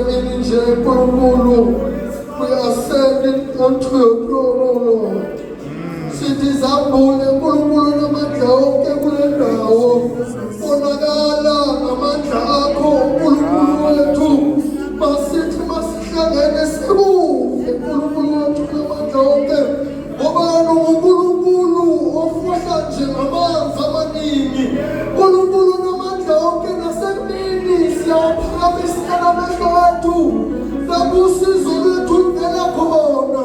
nini nje nkulunkulu, we are sending unto your throne, Lord. Sithi zambule nkulunkulu namandla onke kule ndawo, bonakala ngamandla akho nkulunkulu wethu, masithi masihlangene sikuve nkulunkulu wethu namandla onke, ngoba ngunkulunkulu ofohla nje ngamanzi amaningi, nkulunkulu namandla onke, nasemini siyawaphakamisa amehlo ethu lapho usizo lwethu luvela khona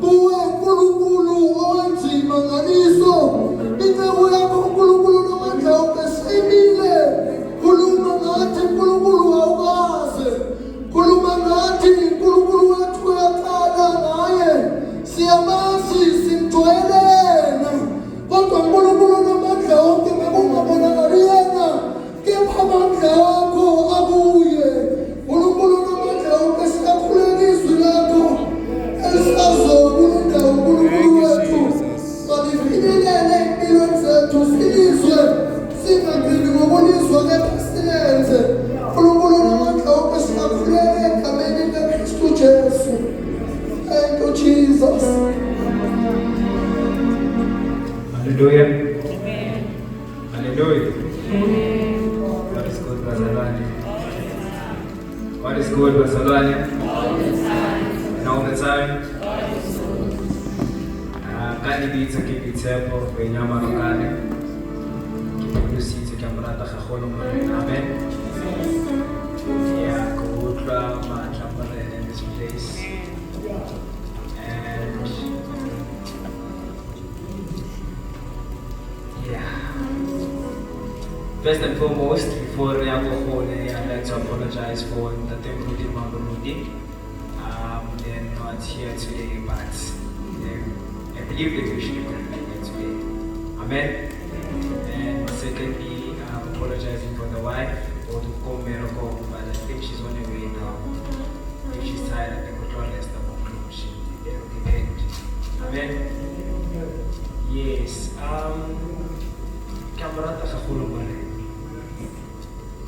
kuwe nkulunkulu owenza imangaliso. Inceku yakho nkulunkulu namandla onke siyimile, khuluma ngathi nkulunkulu awukaze, khuluma ngathi nkulunkulu wethu uyaqala ngaye, siyamazi simjwayelena, kodwa nkulunkulu namandla onke bekungabonakali yena, kepha amandla akho akuye. Nkulunkulu namandla onke siyakhuleka izwi lakho elisazokunda unkulunkulu wethu, malifinyelele empilweni zethu, silizwe singagcini ngokulizwa kepha silenze. Nkulunkulu namandla onke siyakhuleka egameni likaKristu Jesu. Thank you, Jesus. Hallelujah. Hallelujah. What is good, Bazalwane? What is good, Bazalwane? And all the time. Kani bitsa ke ditsepo go nyama lokane. Ke bulusitse ka morata ga golo mo. Amen. Yeah, go try my in this place. And yeah. First and foremost, before I go I'd like to apologize for the temporary Rudi. They're not here today, but I believe that we should be here today. Amen. And secondly, I'm apologizing for the wife or to call miracle, but I think she's on her way now. If she's tired, I think we'll try to stop on close. It'll depend. Amen. Yes. Kamarata ga golo bale.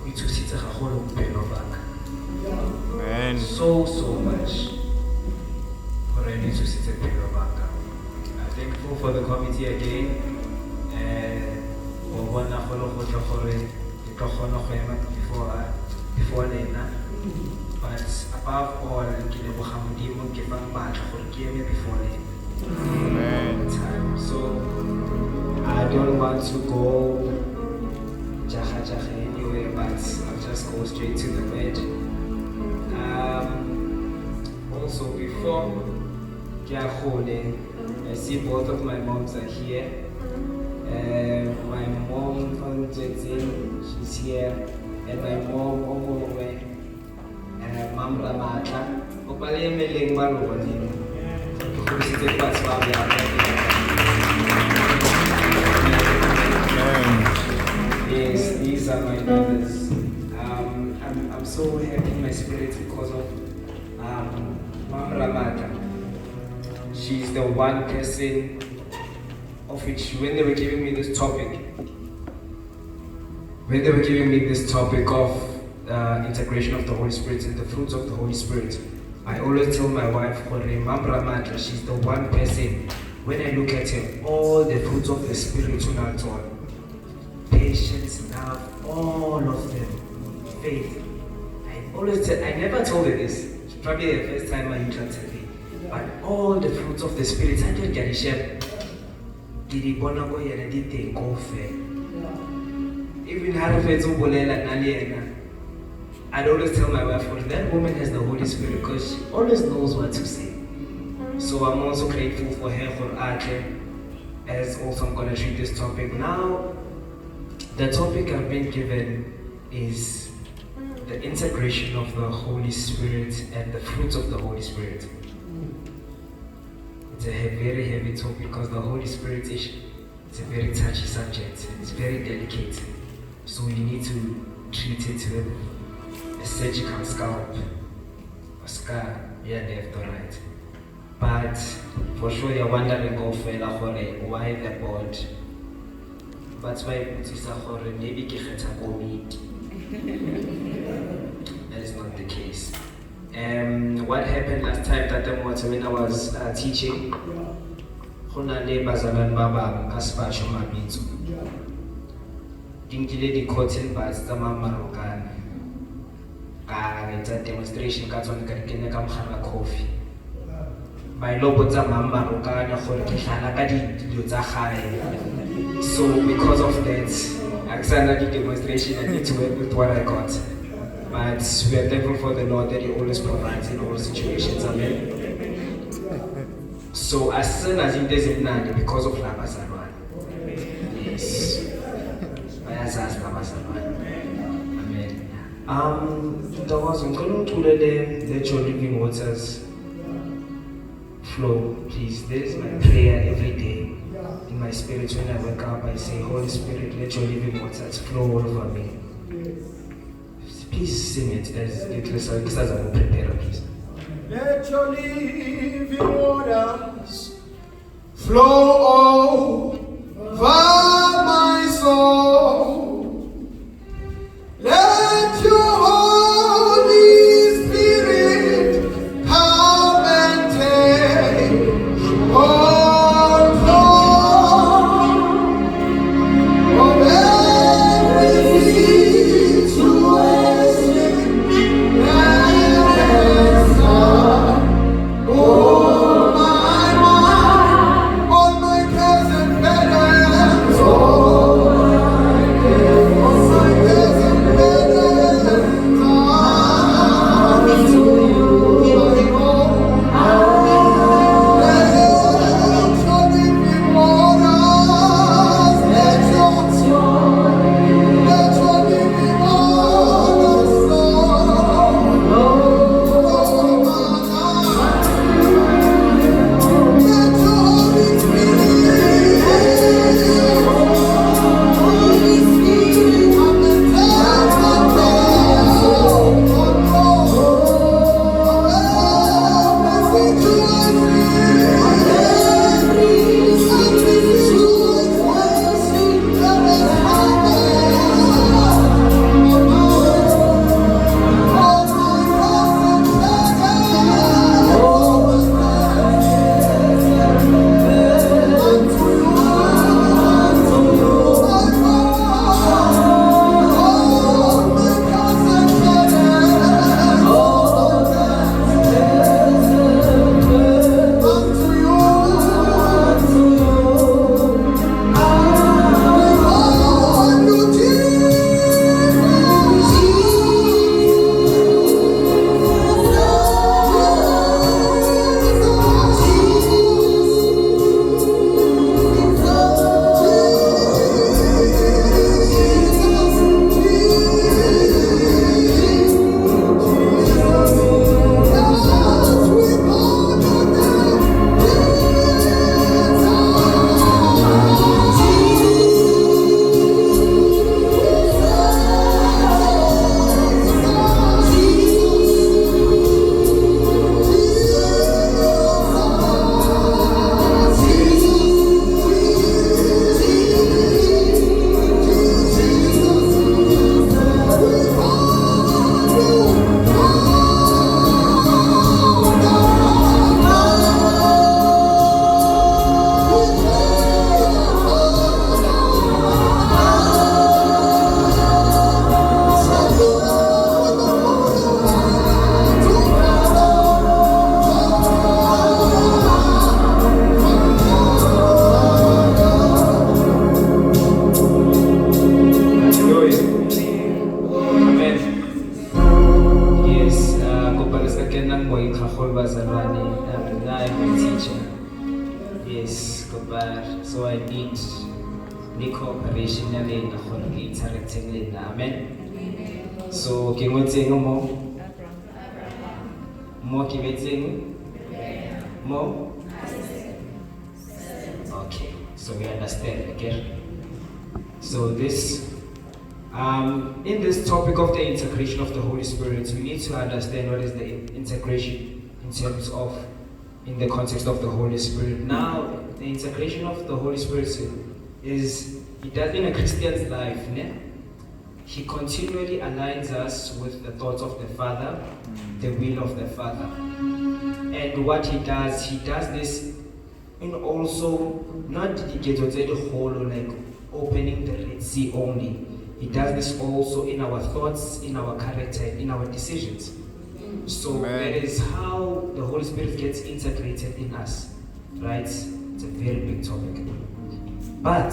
We to sit ga golo pelo baka. Amen. So much. Already to sit pelo baka. I'm thankful for the committee again. O bona golo go tla gore ke tlo gona go ema before lena. But above all, ke leboga modimo ke fa matla gore ke eme before lena. Amen. So I don't want to go jaha anyway, but I'll just go straight to the bed. Also, before I see both of my moms are here. My mom from Jetsin, she's here, and my mom over Mam Ramata. Opale meleng balobani. Yes, these are my brothers. I'm so happy in my spirit because of Mam Ramata. She's the one person of which, when they were giving me this topic, of integration of the Holy Spirit and the fruits of the Holy Spirit, I always tell my wife, Mam Ramata, she's the one person, when I look at her, all the fruits of the Spirit are taught. Patience, love, all of them, faith. I never told her this. It's probably the first time I interacted with her. But all the fruits of the Spirit, I didn't get a share. Even I'd always tell my wife, well, that woman has the Holy Spirit because she always knows what to say. So I'm also grateful for her, for Ake, as also I'm going to treat this topic. Now, the topic I've been given is the integration of the Holy Spirit and the fruits of the Holy Spirit. It's a very heavy topic because the Holy Spirit is a very touchy subject. It's very delicate. So you need to treat it with a surgical scalp, a scar, left or right. But for sure you're wondering why the board. But why maybe that is not the case. What happened last time that when I was teaching, Hona le bazalan baba kaspacho mabitsu. Dinkile di cotton buds tama Marokana. It's a demonstration ka tsone ka dikenya ka mogala coffee. Ba ilopo tsa Marokana gore ke hlala ka dilo tsa gae. So because of that, I started the demonstration and need to work with what I got. But we are thankful for the Lord that He always provides in all situations. Amen. So as soon as it doesn't nani because of Labazarwan. Yes. Bayazaz Labazarwan. Amen. There was going to let your living waters flow, please. This is my prayer every day. In my spirit, when I wake up, I say, Holy Spirit, let your living waters flow all over me. Please sing it as I prepare, please. Let your living waters flow over my soul. Let your Holy Spirit come and take control of every situation and soul. Oh my mind, on my cousin better, oh my cousin better, come to you, my home. Let your living waters, let your living waters flow. Oh my God, let your Holy Spirit come and take Yes, goodbye. So I need cooperation and interacting. Amen. So can we sing more? More can we sing? More? Okay, so we understand again. So this in this topic of the integration of the Holy Spirit, we need to understand what is the integration in terms of, in the context of the Holy Spirit. Now, the integration of the Holy Spirit is, it does in a Christian's life, ne? He continually aligns us with the thoughts of the Father the will of the Father. And what he does this in also not the whole like opening the Red Sea only. He does this also in our thoughts, in our character, in our decisions. So that is how the Holy Spirit gets integrated in us, right? It's a very big topic. But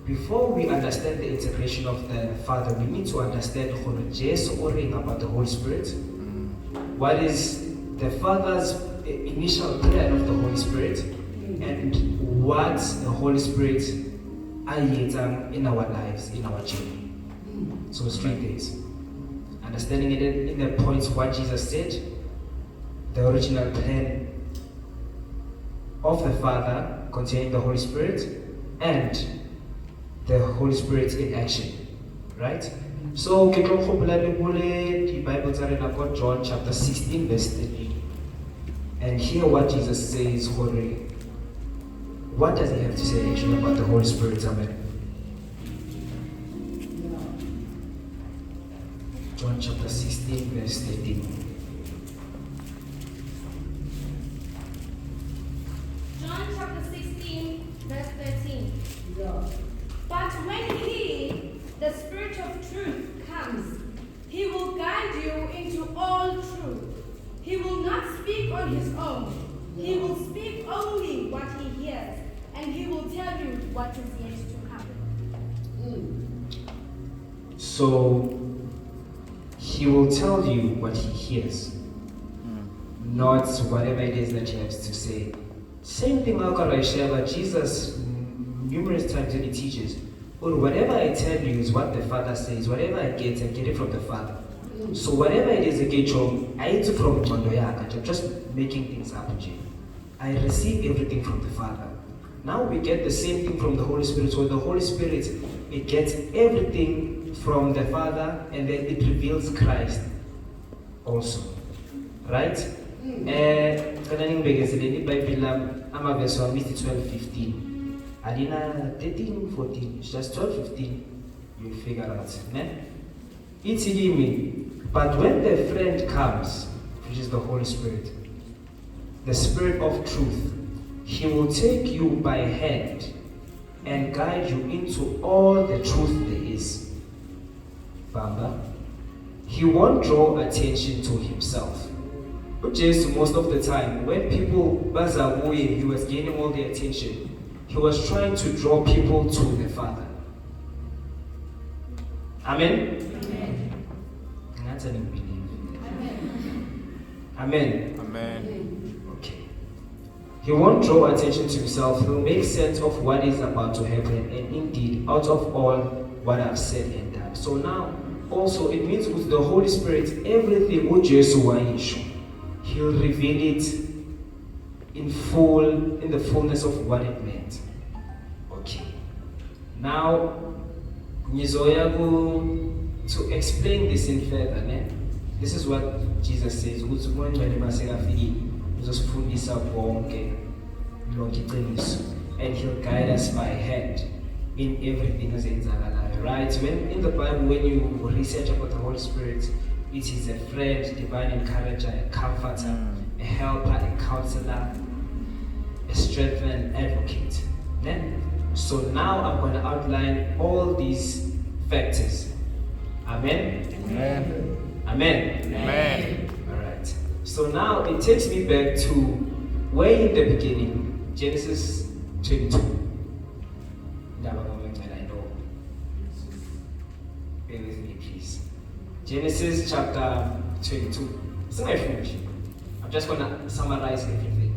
before we understand the integration of the Father, we need to understand about the Holy Spirit. What is the Father's initial plan of the Holy Spirit, and what the Holy Spirit in our lives, in our journey. So 3 things. Understanding it in the points what Jesus said, the original plan of the Father containing the Holy Spirit, and the Holy Spirit in action. Right? So the Bible tells about John chapter 16 verse 13. And hear what Jesus says. What does he have to say actually about the Holy Spirit? Amen. John chapter 16 verse 13. John chapter 16 verse 13. But when he, the Spirit of truth, comes, he will guide you into all truth. He will not speak on his own. He will speak only what he hears, and he will tell you what is yet to come. So he will tell you what he hears, not whatever it is that he has to say. Same thing I share about Jesus numerous times when he teaches. Or whatever I tell you is what the Father says. Whatever I get it from the Father. So whatever it is I get from, I eat from Mandoyaka. I'm just making things up. I receive everything from the Father. Now we get the same thing from the Holy Spirit. So the Holy Spirit, it gets everything from the Father, and then it reveals Christ also. Right? Bible, verse 12:15. Adina 13, 14, it's just 12, 15, you'll figure out. It's me. But when the friend comes, which is the Holy Spirit, the Spirit of truth, he will take you by hand and guide you into all the truth there is. Bamba. He won't draw attention to himself. Jesus, most of the time, when people bazawoye, he was gaining all the attention. He was trying to draw people to the Father. Amen? Amen. That's an belief. Amen. Amen. Okay. He won't draw attention to himself. He'll make sense of what is about to happen, and indeed, out of all what I've said and done. So now, also, it means with the Holy Spirit, everything what Jesus wants, he'll reveal it in the fullness of what it meant. Okay. Now, Nizoya to explain this in further. This is what Jesus says. And he'll guide us by hand in everything as in right? When in the Bible, when you research about the Holy Spirit, it is a friend, divine encourager, a comforter, a helper, a counselor, a strengthener, and advocate. So now I'm going to outline all these factors. Amen? Amen. Amen. Amen. Alright. So now it takes me back to way in the beginning, Genesis 22. That moment when I know. Bear with me, please. Genesis chapter 22. So I'm just going to summarize everything.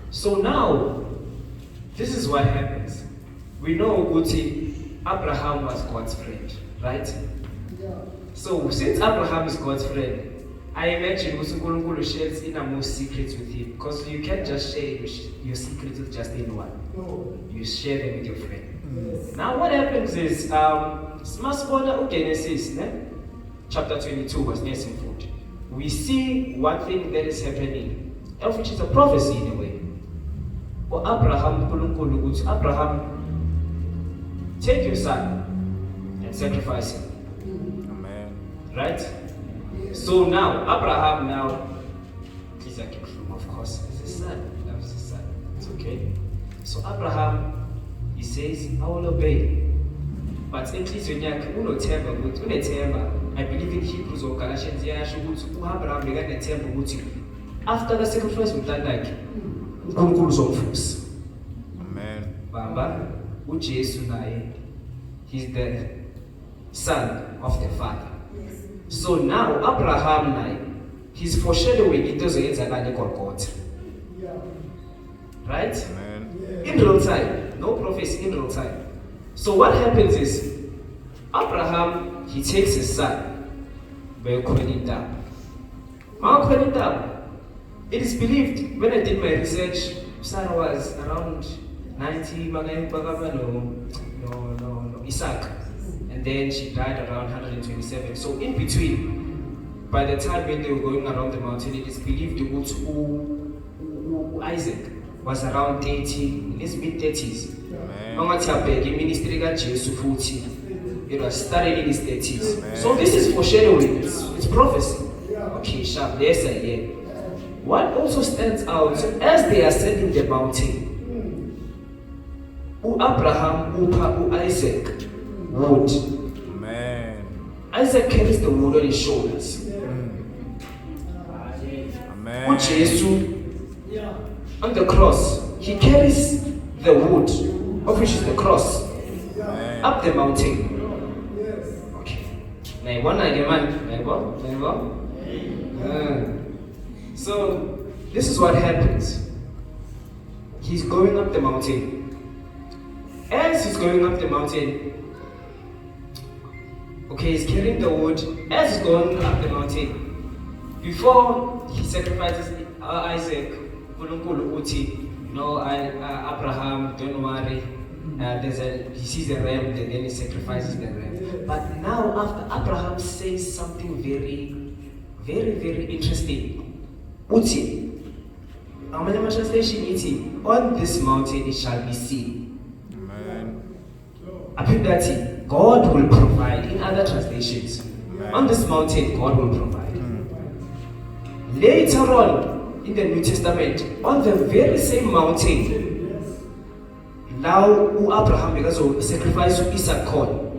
So now, this is what happens. We know Guti, Abraham was God's friend, right? So since Abraham is God's friend, I imagine Usukulungulu shares innermost secrets with him, because you can't just share your secrets with just anyone. You share them with your friend. Now what happens is, Genesis chapter 22 was near foot. We see one thing that is happening, which is a prophecy in a way. For Abraham, take your son and sacrifice him. Amen. Right? So now, Abraham now, Isaac, of course, is his son. He loves his son. It's okay. So Abraham, he says, I will obey. But enhliziyweni yakhe unothemba ukuthi unethemba. I believe in Hebrews or Galatians yasho ukuthi uAbraham bekanethemba ukuthi after the sacrifice uMntanakhe uNkulunkulu uzomvusa. Amen. Baba uJesu naye, he's the son of the Father. So now Abraham naye, he's foreshadowing into ezoyenzakala eGolgotha. Right? Amen. In real time, no prophecy, in real time. So what happens is Abraham, he takes his son, Be'ekhwelita. It is believed, when I did my research, Sarah was around 90, Isaac, and then she died around 127. So in between, by the time when they were going around the mountain, it is believed Isaac was around 30, in his mid-30s. Ministry it was started in his 30s. Amen. So this is foreshadowing, it's prophecy. Okay, sharp, yes I hear. What also stands out, as they are ascending the mountain, Abraham, Isaac, wood. Amen. Isaac carries the wood on his shoulders. Amen. Jesus, on the cross, he carries the wood, of which is the cross, Amen. up the mountain. Okay. So, this is what happens. He's going up the mountain. As he's going up the mountain, okay, he's carrying the wood. As he's going up the mountain, before he sacrifices Isaac, no, Abraham, don't worry. He sees a ram, and then he sacrifices the ram. But now, after Abraham says something very, very, very interesting. Uti, Amalema translation iti, on this mountain it shall be seen. Amen. Apidati, God will provide. In other translations, on this mountain God will provide. Later on in the New Testament, on the very same mountain, now Abraham because of sacrifice Isaac on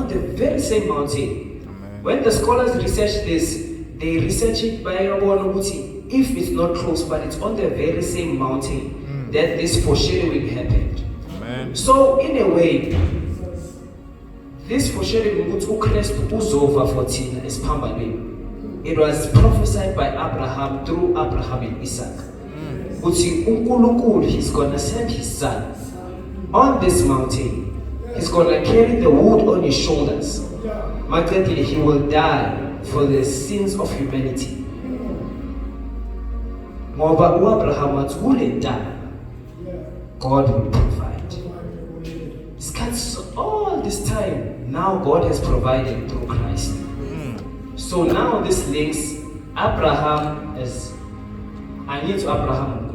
the very same mountain. Amen. When the scholars research this, they research it by if it's not close, but it's on the very same mountain that this foreshadowing happened. Amen. So in a way, this foreshadowing uzova 14 is pambalweni. It was prophesied by Abraham through Abraham and Isaac. Uthi uNkulunkulu, he's gonna send his son on this mountain. He's gonna carry the wood on his shoulders. Magdalene, he will die for the sins of humanity. Ngoba uAbraham wathi kulendaba God will provide. All this time, now God has provided through Christ. So now this links Abraham as I need to Abraham.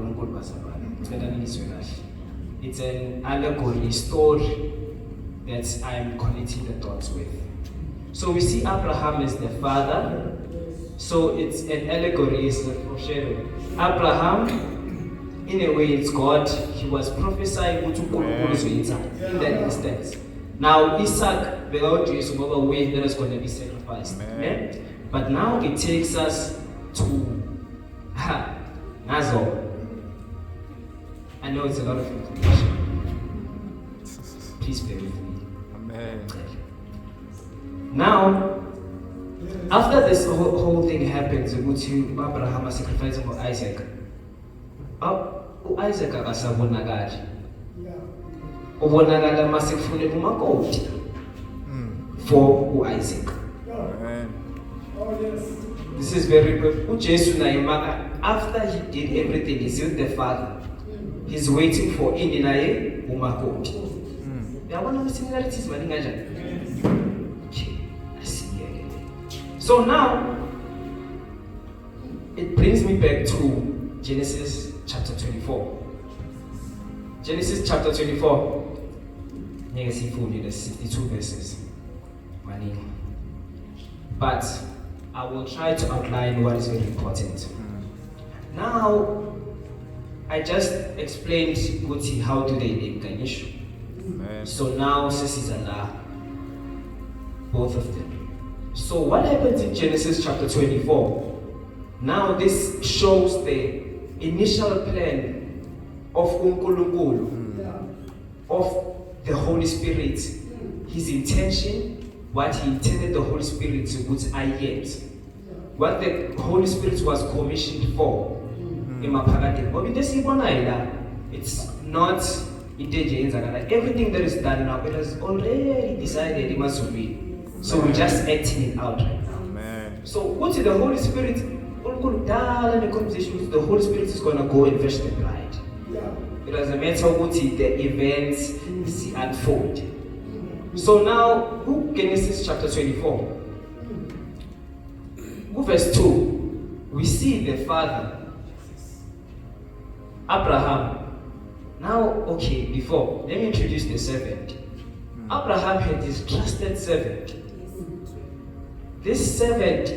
It's an allegory story that I'm connecting the dots with. So we see Abraham as the father. So it's an allegory, it's a foreshadowing. Abraham, in a way, it's God. He was prophesying in that instance. Now Isaac, the Lord is another way that is going to be sacrificed. Yeah? But now it takes us to Nazor. I know it's a lot of information. Please bear with me. Amen. Now, after this whole thing happens, Abraham sacrificing for Isaac. Isaac akasabonakali. Ubonakala masifune umakoti for Isaac. Amen. This is very good. uJesu naye after he did everything, he's with the Father. He's waiting for ini naye umakoti. Yabona similarities maningi kanjani? Okay, I see again. So now it brings me back to Genesis chapter 24. Genesis chapter 24. There's 62 verses. Maningi. but I will try to outline what is very important. Now, I just explained Guti how do they name Ganishu. Amen. So now Sisi and both of them. So what happens in Genesis chapter 24? Now this shows the initial plan of Unkulunkulu, of the Holy Spirit, his intention, what he intended the Holy Spirit to put ayet, what the Holy Spirit was commissioned for. It's not everything that is done now, it has already decided it must be. So we're just acting it out right now. Amen. So what is the Holy Spirit? The conversation with the Holy Spirit is going to go and fetch the bride. It doesn't matter what the events unfold. So now, Genesis chapter 24, verse 2, we see the father, Abraham. Now, okay, before, let me introduce the servant. Abraham had this trusted servant. This servant,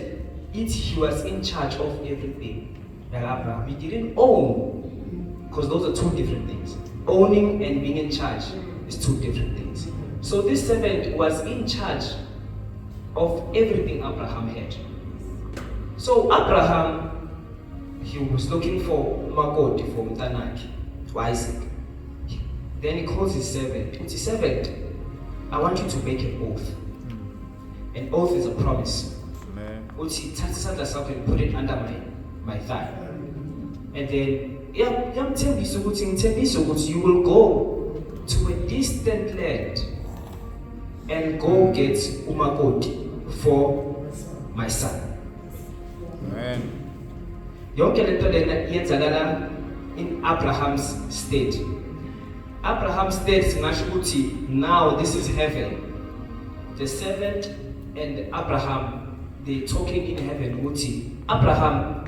he was in charge of everything. Like Abraham, he didn't own, because those are two different things. Owning and being in charge is two different things. So this servant was in charge of everything Abraham had. So Abraham, he was looking for Makoti for Mtanaki, for Isaac. Then he calls his servant. He says, servant, I want you to make an oath. An oath is a promise. Amen. Uthi thatha isandla sakho and put it under my thigh. And then ngiyamthembisa ukuthi you will go to a distant land and go get umakoti for my son. Amen. Yonke lento lena yenzakala in Abraham's state. Abraham's state singasho ukuthi now this is heaven. The servant and Abraham, they talking in heaven. Uti, Abraham,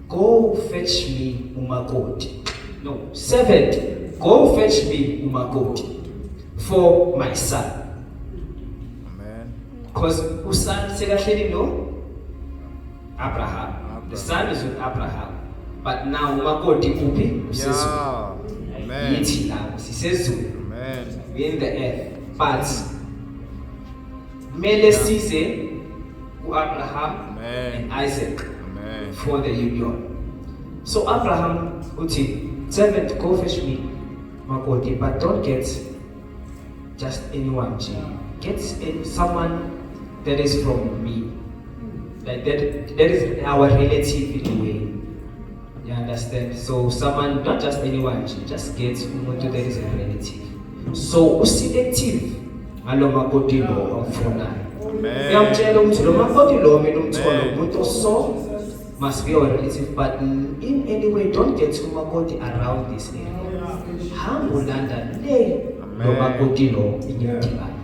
go fetch me umakoti. No, servant, go fetch me umakoti for my son. Amen. Because usan sekahleli no Abraham. The son is with Abraham. But now umakoti upi usizwe. Yeah. Amen. Yithi now sisezulu. Amen. We in the earth. But Mele size Abraham and Isaac Amen. for the union. So Abraham uti, servant, go fetch me makoti, but don't get just anyone. Get someone that is from me, like that is our relative in a way. You understand? So someone, not just anyone, just get someone that is a relative. So uselective. Alo makoti lo amfunayo. Ngiyamtshela ukuthi lo makoti lo mina umthola umuntu so must be our relative, but in any way don't get to makoti around this area. Hamba ulanda le lo makoti lo inyimdibani.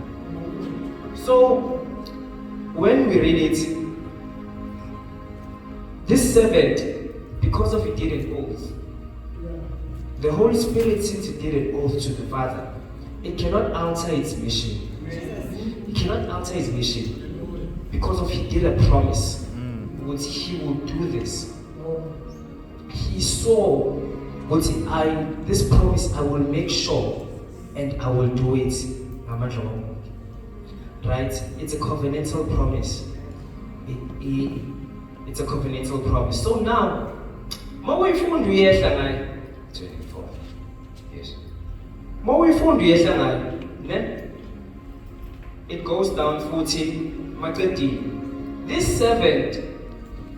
So when we read it, this servant, because of he did an oath, the Holy Spirit, since he did an oath to the Father, it cannot answer its mission. He cannot answer his mission because of he did a promise. What he will do this. He saw what this promise I will make sure and I will do it. Right? It's a covenantal promise. It's a covenantal promise. So now, mawifundo yehla ngayo 24. Yes. Mawifundo yehla ngayo, it goes down 14. This servant,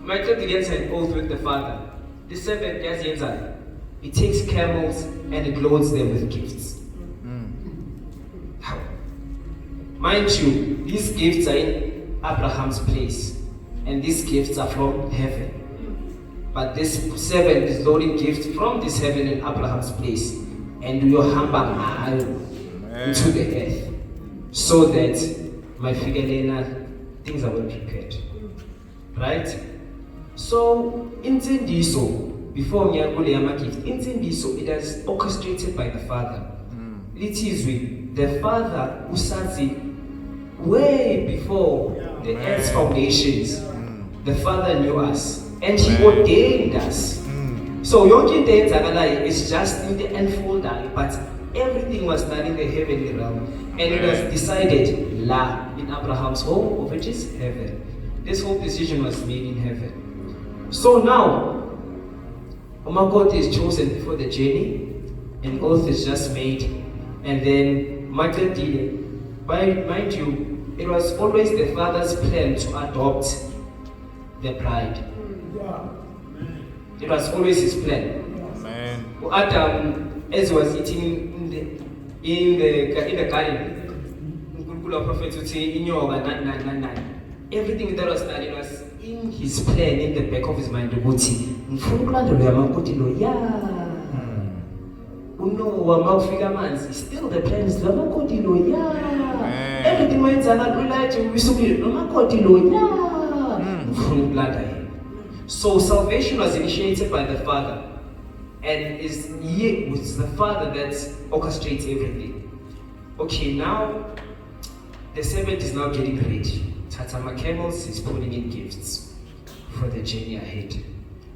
Michael gets an oath with the father. This servant gets inside. He takes camels and it loads them with gifts. How? Mind you, these gifts are in Abraham's place, and these gifts are from heaven. But this servant is loading gifts from this heaven in Abraham's place, and you hamba into the earth, so that my figure things are well prepared. Right? So, insindiso, before ngiyakule gift, insindiso, it is orchestrated by the Father. It is with the Father usazi way before the earth's foundations, the Father knew us and He Amen. ordained us. So yonke into eyenzakalayo is just into enfoldayo, but everything was done in the heavenly realm, and it was decided la in Abraham's home, which is heaven. This whole decision was made in heaven. So now, umakoti is chosen for the journey, an oath is just made, and then Makadile. Mind you, it was always the father's plan to adopt the bride. It was always his plan. Amen. Adam, as he was eating in the garden, the prophet would say, everything that was done, it was in his plan, in the back of his mind. Still the plan is everything went So salvation was initiated by the Father, and it's the Father that orchestrates everything. Okay, now the servant is now getting ready. Tatama Camels is putting in gifts for the journey ahead.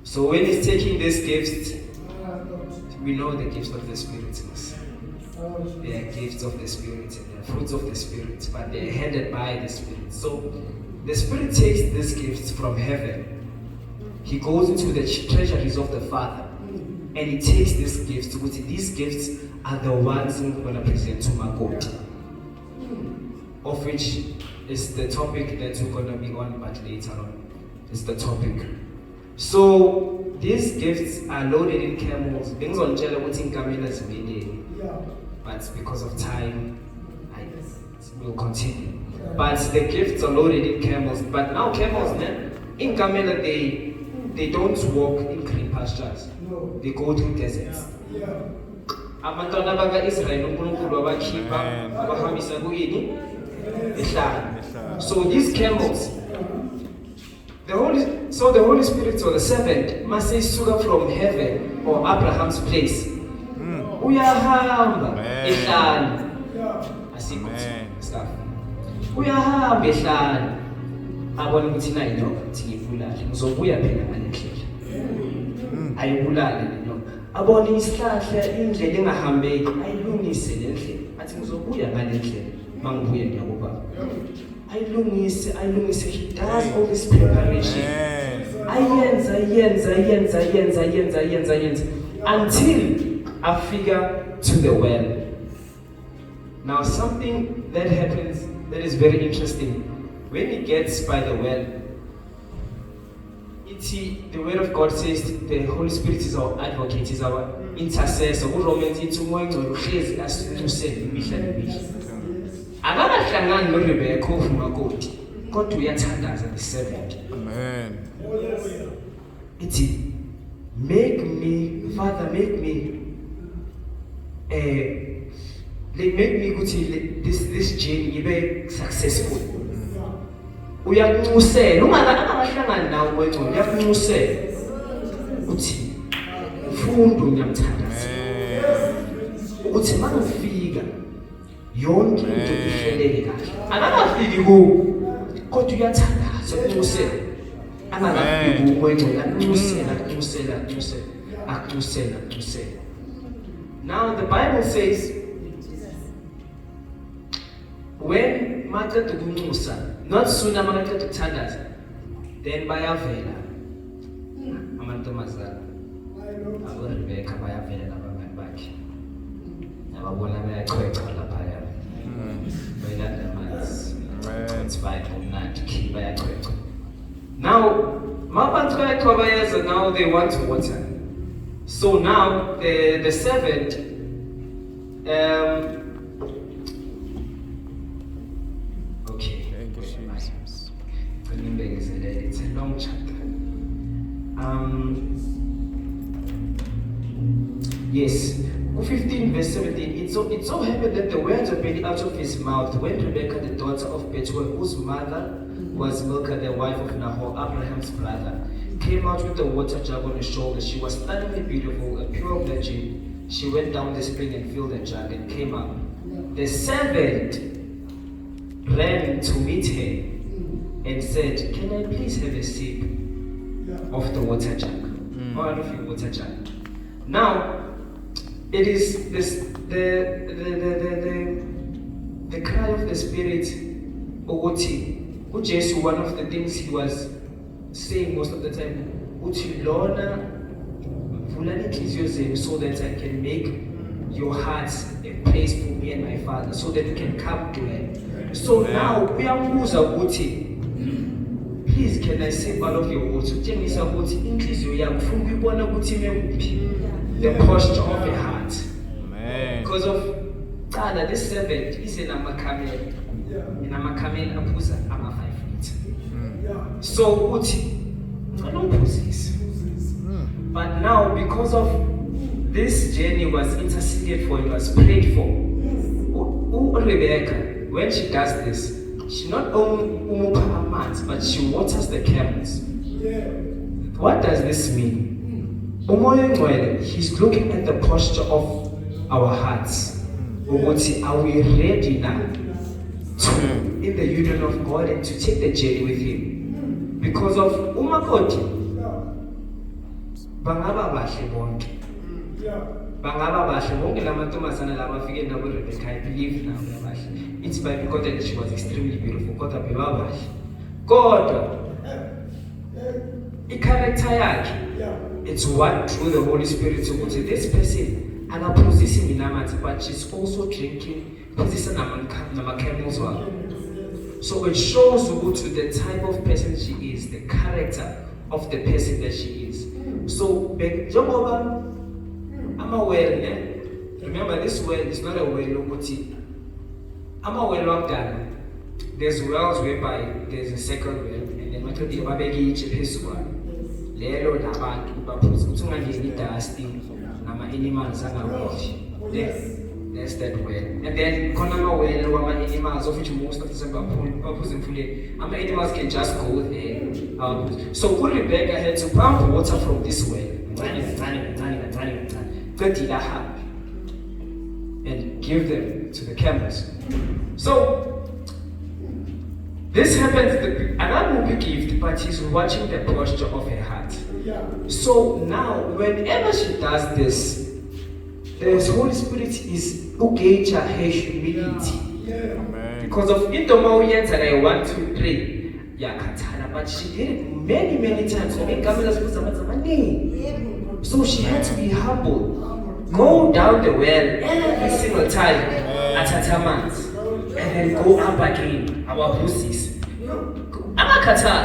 So when he's taking these gifts, we know the gifts of the Spirit. They are gifts of the Spirit and they are fruits of the Spirit, but they are handed by the Spirit. So the Spirit takes these gifts from heaven. He goes into the treasuries of the Father and he takes these gifts. These gifts are the ones I'm going to present to Makoti, of which is the topic that we're going to be on, but later on is the topic. So these gifts are loaded in camels. But because of time, I will continue. But the gifts are loaded in camels. But now camels, in Camela, they don't walk in green pastures. They go through deserts. Abantwana baka-Israel uNkulunkulu wabakhipha abahambisa kuyini? Ehlane. So these camels, the Holy Spirit or the servant must say sugar from heaven or Abraham's place. Uyahamba ehlane. Asikho stuff. Uyahamba ehlane. Abona ukuthi na inyoka ngiyibulale. Ngizobuya phela ngale ndlela. Ayibulale le nyoka. Abona isihlahla indlela engahambeki, ayilungise le ndlela. Athi ngizobuya ngale ndlela mangibuye ngiyakuba. Ayilungise. He does all this preparation. Ayenza until I figure to the well. Now something that happens that is very interesting. When he gets by the well, the word of God says the Holy Spirit is our advocate, is our intercessor. Romans into more uhlezi asithuthusele imihla nemihla. Akakahlangani noRebecca uvumakoti, kodwa uyathandaza the servant. Amen. Ithi, make me ukuthi this journey ibe successful. Uyakunxusela ungakahlangani nawe kwengcono, uyakunxusela uthi mfundo ngiyamthandaza ukuthi mangifika yonke into ihleleke kahle. Akakafiki ku kodwa uyathandaza ukunxusela. Angakafiki ku kwengcono, akunxusela. Now the Bible says when maqeda ukunxusa, not sooner maqeda ukuthandaza, then bayavela amantombazana aboRebecca, bayavela nabangani bakhe, nababona bayachwecha laphaya, bayilanda amanzi, it's fine, kumnandi bayachwecha. Now mabachwecha bayeza, now they want water. So now the servant okay. Thank you, Jesus. It's a long chapter. Yes. 15 verse 17. It so happened that the words were really out of his mouth when Rebecca, the daughter of Bethuel, whose mother was Milcah, the wife of Nahor, Abraham's brother, came out with the water jug on her shoulder. She was stunningly beautiful, a pure virgin. She went down the spring and filled the jug and came up. The servant ran to meet her and said, "Can I please have a sip of the water jug, or out of your water jug?" Now, it is this the cry of the Spirit. Uthi uJesu, one of the things he was saying most of the time, uthi Lona vulani inhliziyo zenu so that I can make your hearts a place for me and my Father, so that we can come to Him. So now uyambuza ukuthi, please can I sip out of your water? Utshengisa ukuthi inhliziyo yami ufuna ukuyibona ukuthi ime kuphi, the posture of your heart. Amen. Because of this servant is in Amakamel. In Amakamel aphuza ama 5 feet. So uthi ngicela ungiphuzise. But now, because of this journey was interceded for, it was prayed for. Rebecca, when she does this, she not only umupha amanzi, but she waters the camels. What does this mean? Umoya Ngcwele, he's looking at the posture of our hearts. Ukuthi, are we ready now to in the union of God and to take the journey with Him? Because of umakoti, bangaba bahle bonke. Bangaba bahle bonke lamantombazana laba afike nabo Rebecca, I believe now bahle. It's by because that she was extremely beautiful. Kodwa bebabahle. Kodwa i-character yakhe, it's what through the Holy Spirit ukuthi this person akaphuzisi minamanzi, but she's also drinking phuzisa nama-camels wakhe. So it shows ukuthi the type of person she is, the character of the person that she is. So njengoba ama-well, remember this well is not a well ukuthi ama-well wakudala, there's wells whereby there's a second well and then mathodi babeke itshe phezu kwayo lelo labantu baphuza ukuthi ungangeni idust nama-animals angakudli. There's that well. And then khona ama-well wama-animals of which most of the time baphuza emfuleni. Ama-animals can just go there. So uRebecca had to pump water from this well and give them to the camels. So this happens, another will be gift, but he's watching the posture of her heart. So now, whenever she does this, the Holy Spirit is gauge her humility. Amen. Because of Indoma Uyenza, I 1, 2, 3. But she did it many times. So she had to be humble. Go down the well every single time at Atatamans. And then go up again. Our pussies. Amakata.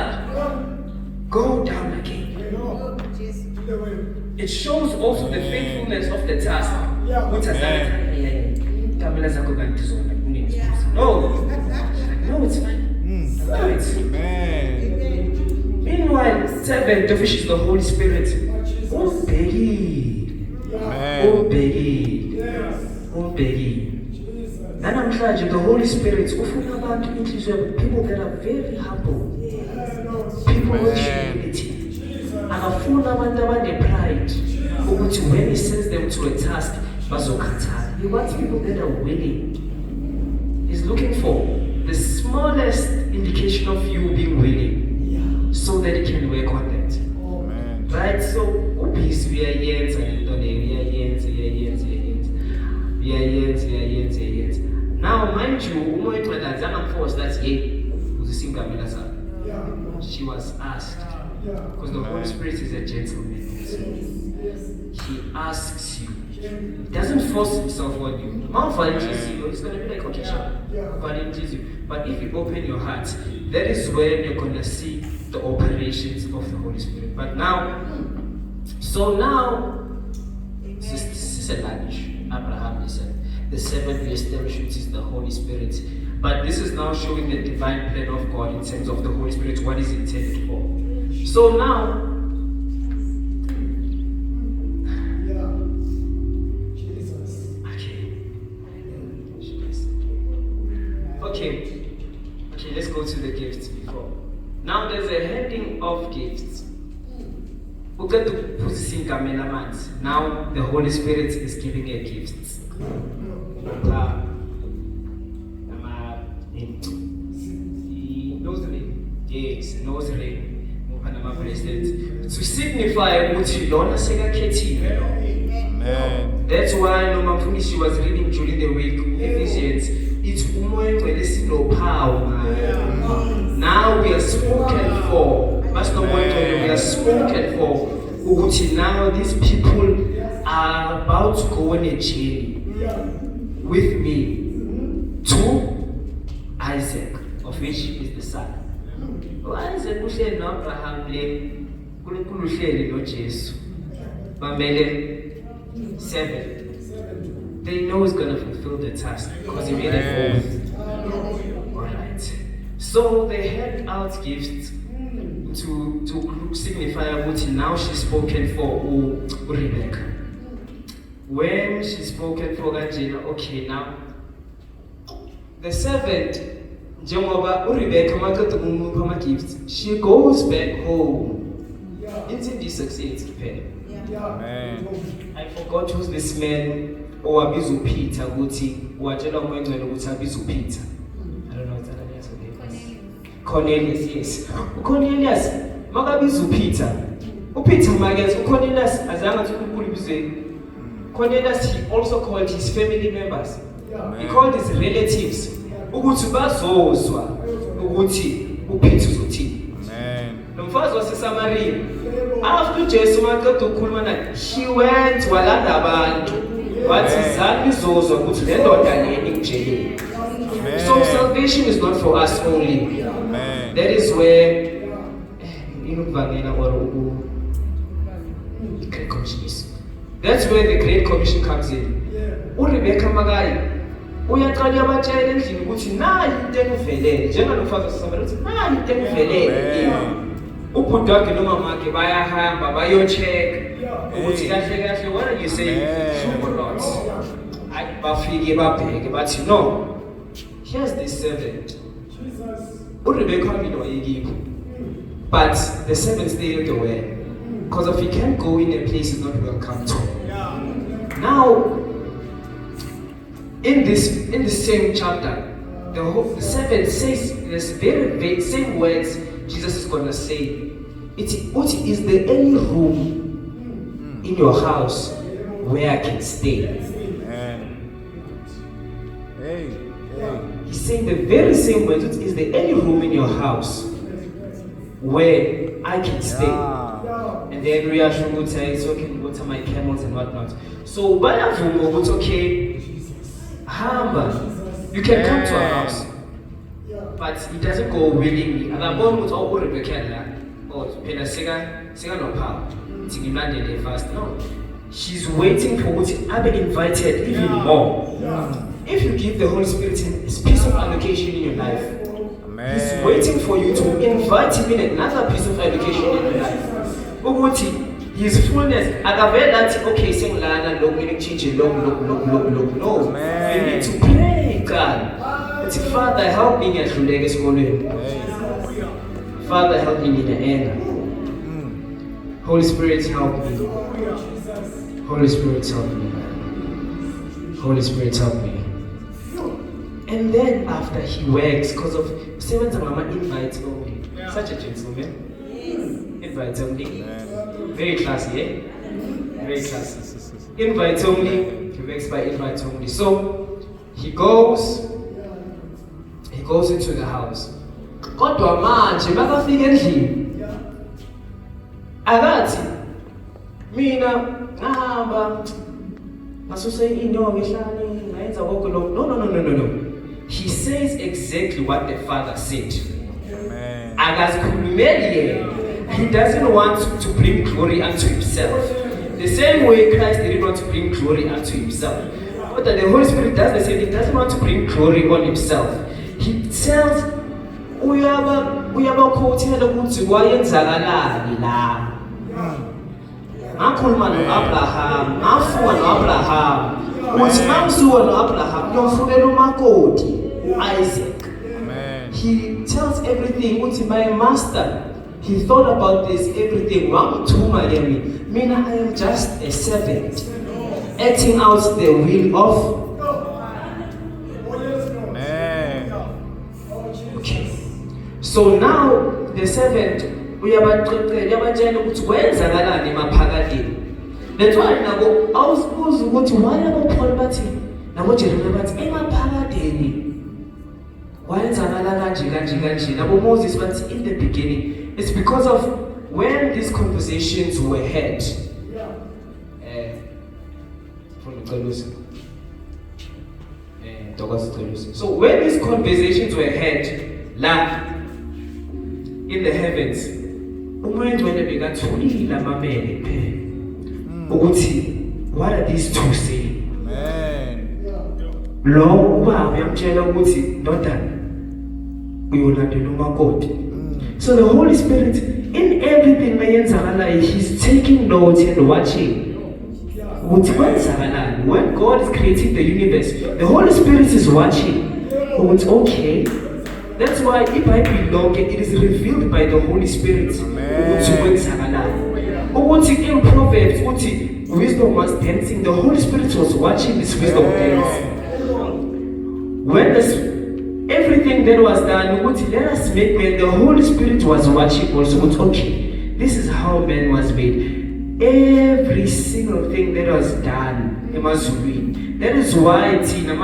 Go down again. It shows also the faithfulness of the task. No, it's fine. No, it's fine. Amen. Meanwhile, servant of which is the Holy Spirit. Oh, baby. Oh, baby. Oh, baby. And I'm trying the Holy Spirit. People that are very humble. People with humility. And a full amount of pride. But when He sends them to a task, He wants people that are willing. He's looking for the smallest indication of you being willing, so that He can work on that. Amen. Right? So, peace, we are yens, Now, mind you, she was asked, because the Holy Spirit is a gentleman. He asks you. He doesn't force himself on you. Mount volunteers you, he's going to be like, okay, sure. Volunteers you. But if you open your heart, that is when you're going to see the operations of the Holy Spirit. But now, so now, Sister Lanish, Abraham is the seventh established, which is the Holy Spirit. But this is now showing the divine plan of God in terms of the Holy Spirit, what is intended for. So now, Okay, let's go to the gifts before. Now there's a handing of gifts. Now the Holy Spirit is giving her gifts. Yes, nose ring. Panama bracelet. To signify ukuthi lona sekakhethiwe. Amen. That's why Noma Mfundishi was reading during the week Ephesians. It's umoya welesiphawu. Now we are spoken for. Pastor Moyo, we are spoken for. Ukuthi now these people are about to go on a journey with me to Isaac, of which is the son. Isaac uhleli noAbraham le uNkulunkulu uhleli noJesu. Bamele 7. They know he's gonna fulfill the task because he made an oath. Alright. So they hand out gifts to signify ukuthi now she's spoken for Rebecca. When she's spoken for Gajina, okay, now the servant, njengoba uRebecca makade kumupha ama gifts, she goes back home. Until this succeeds kuphela. Amen. I forgot who's this man owabiza uPeter ukuthi watshela umoya ngcwele ukuthi abiza uPeter. I don't know what that is. Cornelius, yes. Cornelius makabiza uPeter. uPeter makeze uCornelius azange athi uNkulunkulu ibize. Cornelius, he also called his family members. He called his relatives ukuthi bazozwa ukuthi uPeter uzothini. Amen. Nomfazi waseSamaria after Jesu maqeda ukukhuluma naye, she went walanda abantu wathi zani izozwa ukuthi le ndoda leni ngijeleni. So salvation is not for us only. Amen. That is where inukuvangela or Great Commission is. That's where the Great Commission comes in. uRebecca makayi uyaqala yabatshela endlini ukuthi nayi into ekuvelele njengalomfazi waseSamaria ukuthi nayi into ekuvelele. Ubhuti wakhe nomamakhe bayahamba bayocheck ukuthi kahle kahle what are you saying or not. Bafike babheke bathi no, here's this servant. uRebecca mina wayekipho, but the servant stayed away because if he can't go in a place he's not welcome to. Now in the same chapter, the servant says this very same words Jesus is going to say. Is there any room in your house where I can stay? Amen. Hey. He's saying the very same words. Is there any room in your house where I can stay? Yeah. And then Riyashu would say, so can go to my camels and whatnot. So Bayavumo would okay, Hamba, you can come to our house. But he doesn't go willingly. And I'm going with all Rebecca. Oh, Pena Sega no power. Tingimande fast. No. She's waiting for what I be invited even more. If you give the Holy Spirit his piece of allocation in your life, Amen. he's waiting for you to invite him in another piece of allocation in your life. Ukuthi his fullness akavela okay sengilana lokhu ngichinje lokhu. No. Amen. You need to pray God. But Father help me ngiyahluleka esikolweni. Father help me in the end. Holy Spirit help me. Holy Spirit help me. Holy Spirit help me. And then after he works, because of Seven's mama invites only. Such a gentleman. Invites only. Very classy, eh? Very classy. Invites only. He works by invite only. So he goes into the house. Kodwa manje makafika endlini. Akathi mina ngahamba ngasuse inyongo ehlane ngayenza konke lokho. No. He says exactly what the Father said. Amen. Akazikhulumeli yena. He doesn't want to bring glory unto himself. The same way Christ didn't want to bring glory unto himself. But the Holy Spirit does the same. He doesn't want to bring glory on himself. He tells uyabakhothela ukuthi kwayenzakalani la. Ngakhuluma noAbraham, ngafuwa noAbraham. Uthi mamsuwa noAbraham uyofukela umakoti uIsaac. Amen. He tells everything ukuthi my master, he thought about this everything. Wangithuma yami. Mina I am just a servant acting out the will of. Amen. Okay. So now the seventh uyabatshela ukuthi kwenzakalani emaphakadeni. That's why nabo awusibuza ukuthi why aboPaul bathi naboJeremiya bathi emaphakadeni kwenzakala kanje naboMoses bathi in the beginning. It's because of when these conversations were had. So when these conversations were had in the heavens, umuntu wena bekathulile amamele ukuthi what are these two saying? Amen. Lo ubaba uyamtshela ukuthi ndodana uyolandela umakoti. So the Holy Spirit in everything mayenzakalayo, he's taking notes and watching. When God is creating the universe, the Holy Spirit is watching. Okay. That's why if I belong, it is revealed by the Holy Spirit. In Proverbs, wisdom was dancing. The Holy Spirit was watching this wisdom dance. When everything that was done, let us make man, the Holy Spirit was watching also. Okay, this is how man was made. Every single thing that was done, that is why the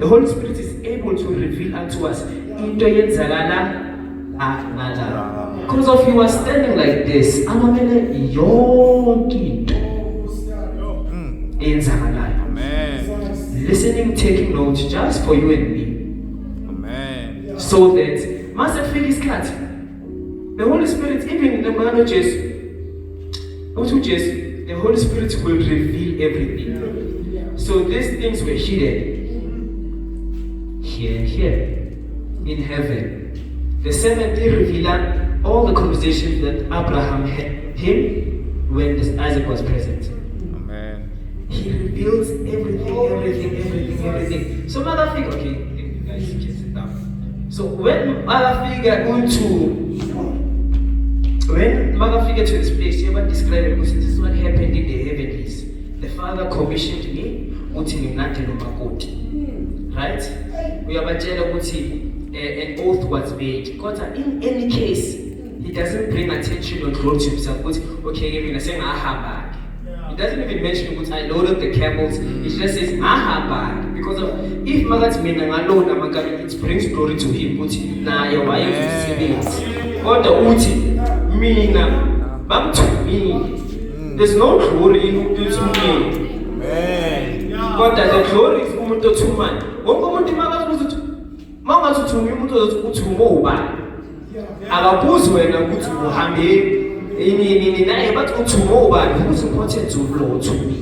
Holy Spirit is able to reveal unto us because of you are standing like this. Amen. Listening, taking notes just for you and me. Amen. So that Master Fig is cut. The Holy Spirit, even in the marriages, the Holy Spirit will reveal everything. So these things were hidden here in heaven. The seventh day revealer, all the conversations that Abraham had him when Isaac was present. Amen. He reveals everything. So Mother Fig, okay, you guys can sit down. So when Mother Fig get to this place, you ever describe it because this is what happened in the heavenlies. The Father commissioned me, right? We are an oath was made. God, in any case, he doesn't bring attention or glory to himself. Okay, he doesn't even mention I loaded the camels. He just says because of if Magat Mina alone, it brings glory to him. There's no glory in me. God, the glory is to man. Who's important to Lord to me?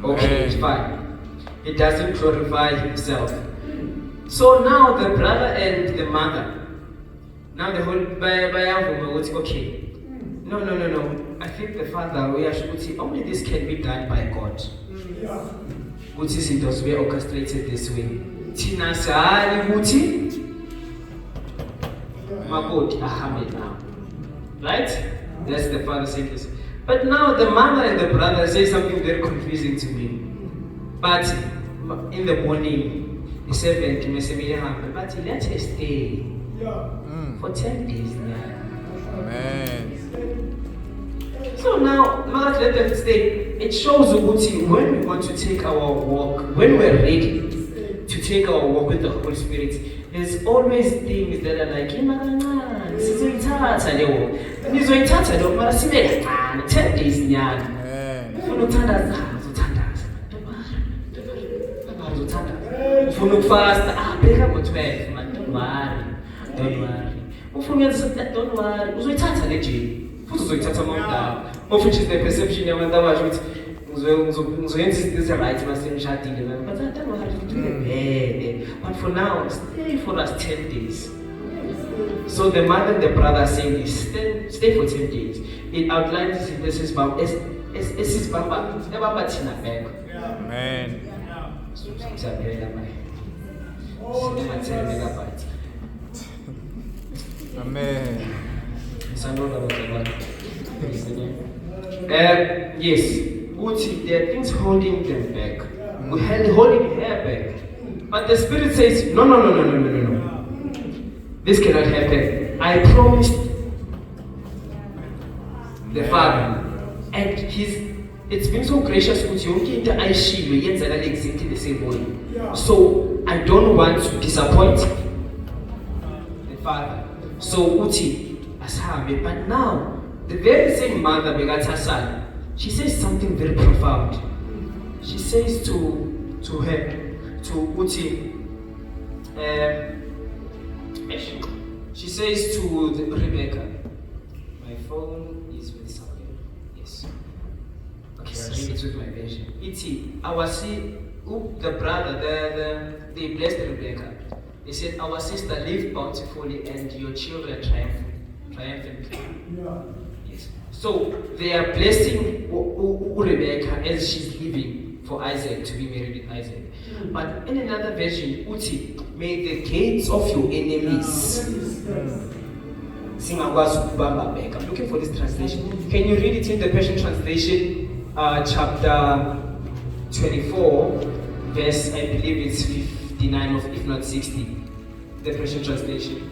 Okay, it's fine. It doesn't glorify himself. So now the brother and the mother. Now the whole okay. No. I think the father we are only this can be done by God. Which is it was orchestrated this way. Tina Sari Muti Makoti Ahmed now. Right? That's the father saying this. But now the mother and the brother say something very confusing to me. But in the morning, the servant but let her stay for 10 days now. Amen. So now, mother let them stay. It shows Uguti when we want to take our walk, when we're ready to take our walk with the Holy Spirit, there's always things that are like, 10 days nyana. Ufuna fast, beka ngo-12, man, don't worry. Don't worry. Uzoyithatha le gym. Futhi uzoyithatha mawudala. Which is the perception yabantu abasho ukuthi ngizoyenza izinto right mase ngishadile. But don't worry, do the bad. But for now, stay for us 10 days. So the mother and the brother are saying this, stay for 10 days. It outlines this is Bamba. It's Bamba. Bamba Tina back. Amen. Amen. Yes, there are things holding them back. We're holding her back. But the Spirit says, no. This cannot happen. I promised the father, and it's been so gracious with you. Exactly the same way. So I don't want to disappoint the father. So Uti asahambe, but now the very same mother begat her son. She says something very profound. She says to Uti, she says to Rebecca, my phone is with something. Yes. Okay, I'll read it with my version. The brother, they blessed Rebecca. They said, our sister live bountifully and your children triumphantly. Yes. So they are blessing Rebecca as she's living for Isaac to be married with Isaac. But in another version, Uti, may the gates of your enemies. I'm looking for this translation. Can you read it in the Persian translation, chapter 24, verse, I believe it's 59 or if not 60, the Persian translation.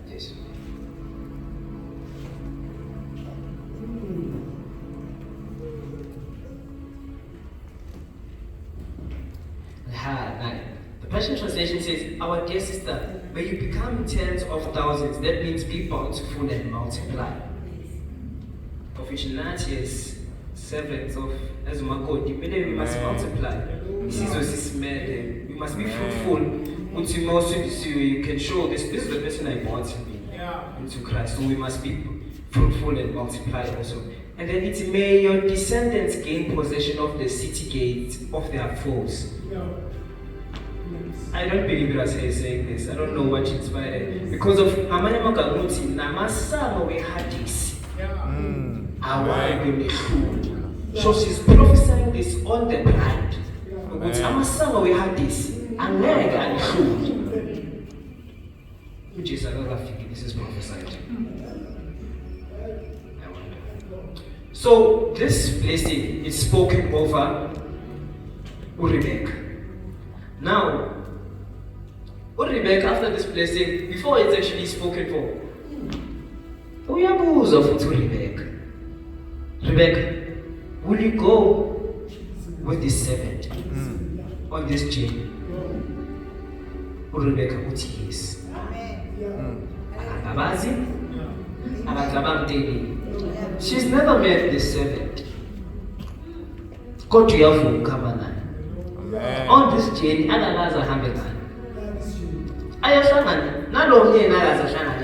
Yes. The Persian translation says, our dear sister, may you become tens of thousands. That means be bountiful and multiply. Of which is servants of Azumagodi, we must multiply. We must be fruitful. You can show this is the person I want to be into Christ. So we must be fruitful and multiply also. And then it may your descendants gain possession of the city gates of their foes. I don't believe it as he's saying this. I don't know what inspired. Because of Amanya Magamuti, Namasama we had this. So she's prophesying this on the bride. Because Amasama we had this. And Meg and food. Which is another thing. This is prophesied. So this blessing is spoken over Rebecca. Now, Rebecca, after this blessing, before it's actually spoken for, Rebecca, will you go with this servant on this journey? Rebecca, yes. She's never met this servant. Go to your phone, come on. On this journey, Anana's a Hamilton. I am not only as a Shanghai.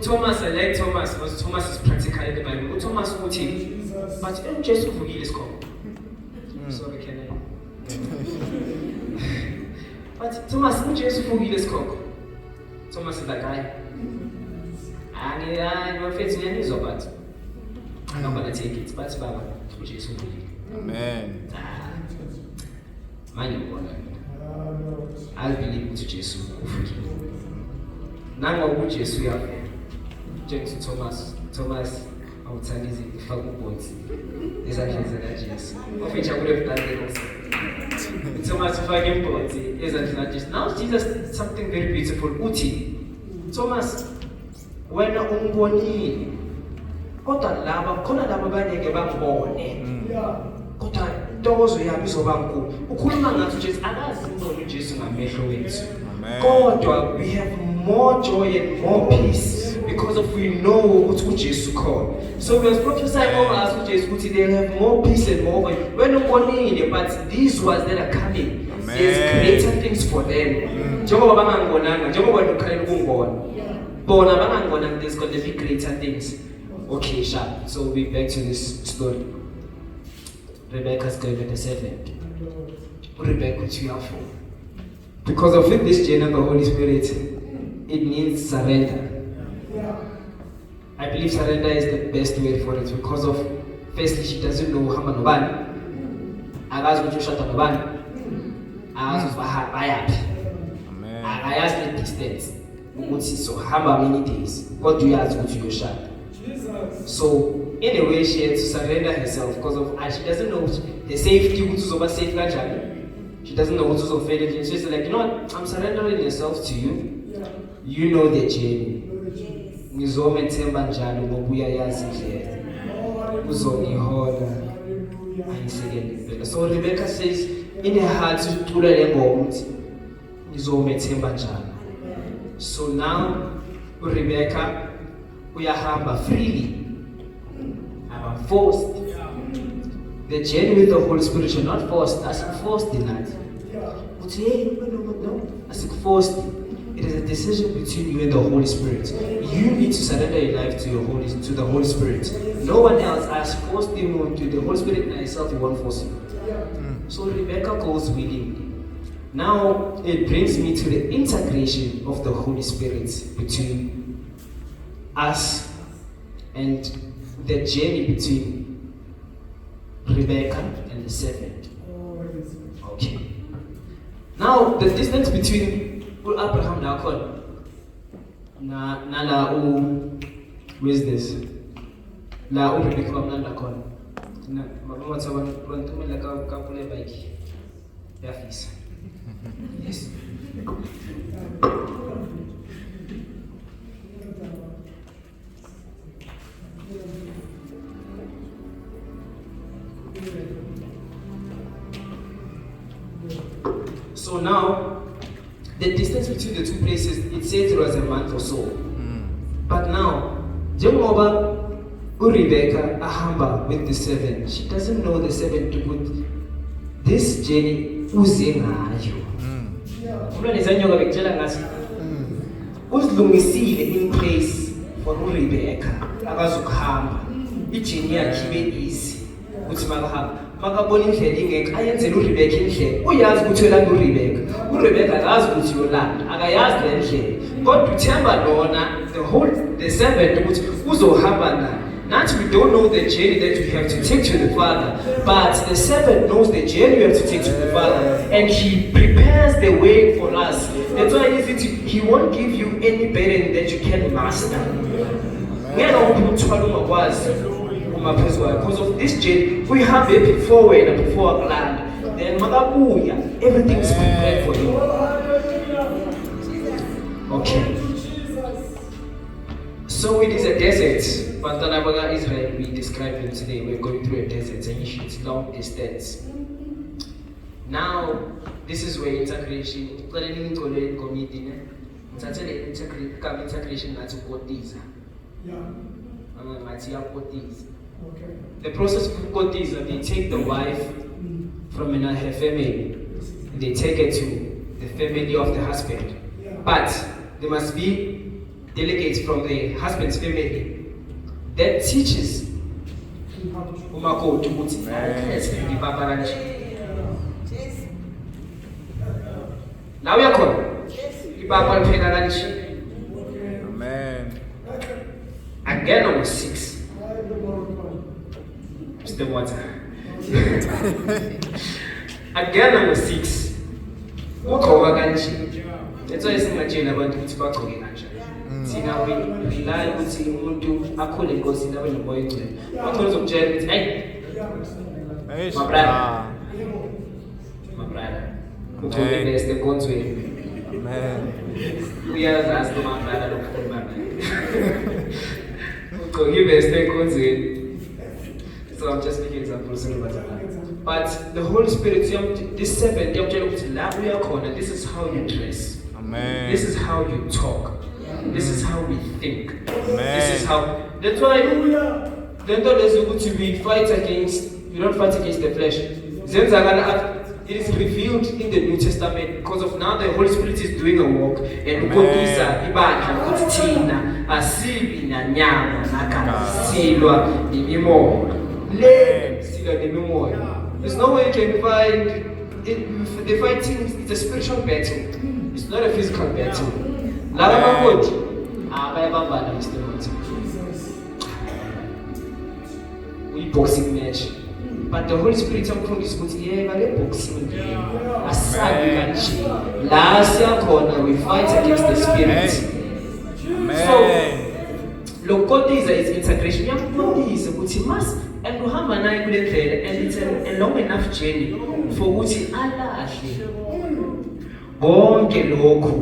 Thomas, I like Thomas, because Thomas is practically the Bible. Thomas would but just for you is called. Sorry, can I? But Thomas, just for you is called. Thomas is the guy. And I'm afraid to is about. I'm not going to take it, but Baba, which is for you. Amen. I believe to Jesus. Now, what would Jesus have? James Thomas, I would tell you if I would want this actually Jesus. Of which I would have done the also. Thomas, if I can put is Jesus. Now, Jesus did something very beautiful. Uti, Thomas, when Umboni, Kota Lava, Kona Lava Bani Kota. Those we have so banku. Ukulumanga to Jesus. God, we have more joy and more peace because of we know what Jesus called. So we are prophesying over us with Jesus. They'll have more peace and more joy. We're not only in it, but these ones that are coming, there's greater things for them. Jehovah Bangangonanga, Jehovah Bangangonanga, there's going to be greater things. Okay, sharp. So we'll be back to this story. Rebecca's going with the servant. Rebecca to your phone. Because of it, this journey of the Holy Spirit, it means surrender. I believe surrender is the best way for it because of, firstly, she doesn't know Hama Nobani. I asked Nobani. I asked I asked the distance. So how many days? What do you ask to your shot? So in a way she had to surrender herself because of she doesn't know the safety which is over safe kanjani. She doesn't know what to fail it. She's like, you know what, I'm surrendering myself to you. You know the journey. Ngizomethemba njalo ngoba uyayazi indlela. Uzongihola. Ayisekele impela. So Rebecca says in her heart ucula le ngoma uthi ngizomethemba njalo. So now Rebecca uyahamba freely. I'm forced. The journey with the Holy Spirit, you're not forced. As forced in that. But no. As forced. It is a decision between you and the Holy Spirit. You need to surrender your life to the Holy Spirit. No one else has forced you to the Holy Spirit and yourself. You won't force you. So Rebecca goes willingly. Now it brings me to the integration of the Holy Spirit between us and the journey between Rebecca and the servant. Okay. Now the distance between Abraham na la where's this? La Rebecca wamnanda khona. Na mama tsaba rontumela ka pule bike. Yafisa. Yes. So now, the distance between the two places, it says it was a month or so. But now, njengoba Rebecca ahamba with the servant, she doesn't know the servant to put this journey uze ngayo. Umntwana ezanyoka bekutshela ngathi uzilungisile in place for Rebecca akazukuhamba. Ijini yakhe ibe easy ukuthi makahamba. Makabona indlela ingeke ayenzele uRebecca indlela. Uyazi ukuthi yolanda uRebecca. uRebecca akazi ukuthi yolanda, akayazi le ndlela. Kodwa uthemba lona the servant ukuthi uzohamba naye. Not we don't know the journey that we have to take to the Father, but the servant knows the journey we have to take to the Father, and he prepares the way for us. That's why he won't give you any burden that you can master. Because of this journey, we have it forward and before land. Then Magabuya, everything is prepared for you. Okay. So it is a desert. Pantanabaga Israel, we describe it today. We're going through a desert and it's long distance. Now, this is where integration, integration the process of kotiza, they take the wife from her family, they take her to the family of the husband. But there must be delegates from the husband's family that teaches umakoti ukuthi ngeke ipapa kanje. La uyakhona ipapa lipheka kanje. Amen. Again number 6. Mr. Water. Again number 6. Ugqoka kanje. That's why singajela abantu ukuthi bagqoke kanje. Thina we rely ukuthi umuntu akhule enkosini abe nomoya ogcwele. Bakho uzokutshela ukuthi hey my brother uthole best enkonzweni. Amen. Uyazazi my brother lokukhuluma naye. Ugqoke best enkonzweni. So I'm just making examples of that. But the Holy Spirit, this servant, this is how you dress. Amen. This is how you talk. This is how we think. Amen. This is how. That's why we fight against. We don't fight against the flesh. It is revealed in the New Testament because of now the Holy Spirit is doing a work and ukukisa ibandla ukuthi thina asibi nanyama nakasilwa imimoya. Le silwa nemimoya. There's no way you can find it. The fighting, it's a spiritual battle. It's not a physical battle. Laba makoti abayabambana Mr. Motsi. We boxing match. But the Holy Spirit is put here by the boxing game. Aside last year corner we fight against the spirit. Amen. So Lokotiza is integration. Uyamfundisa ukuthi mas and uhamba naye kule ndlela and it's a long enough journey for ukuthi alahle konke lokho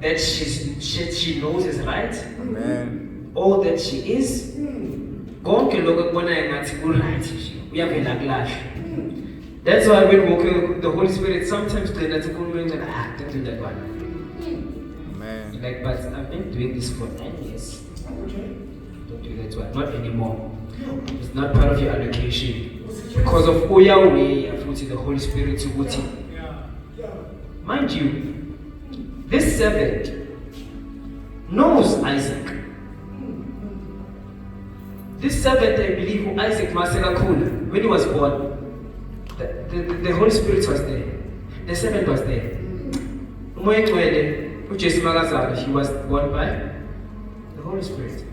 that she knows is right. Amen. All that she is. Konke lokho kubonayo ngathi ku-right nje uyavela kulahle. That's why when walking with the Holy Spirit, sometimes don't do that one. Amen. Like, but I've been doing this for 9 years. Don't do that one. Not anymore. It's not part of your allocation. Because of Yahweh, I've put the Holy Spirit to put in. Mind you, this servant knows Isaac. This servant, I believe, who Isaac Masekakula, when he was born, the Holy Spirit was there. The servant was there. He was born by the Holy Spirit.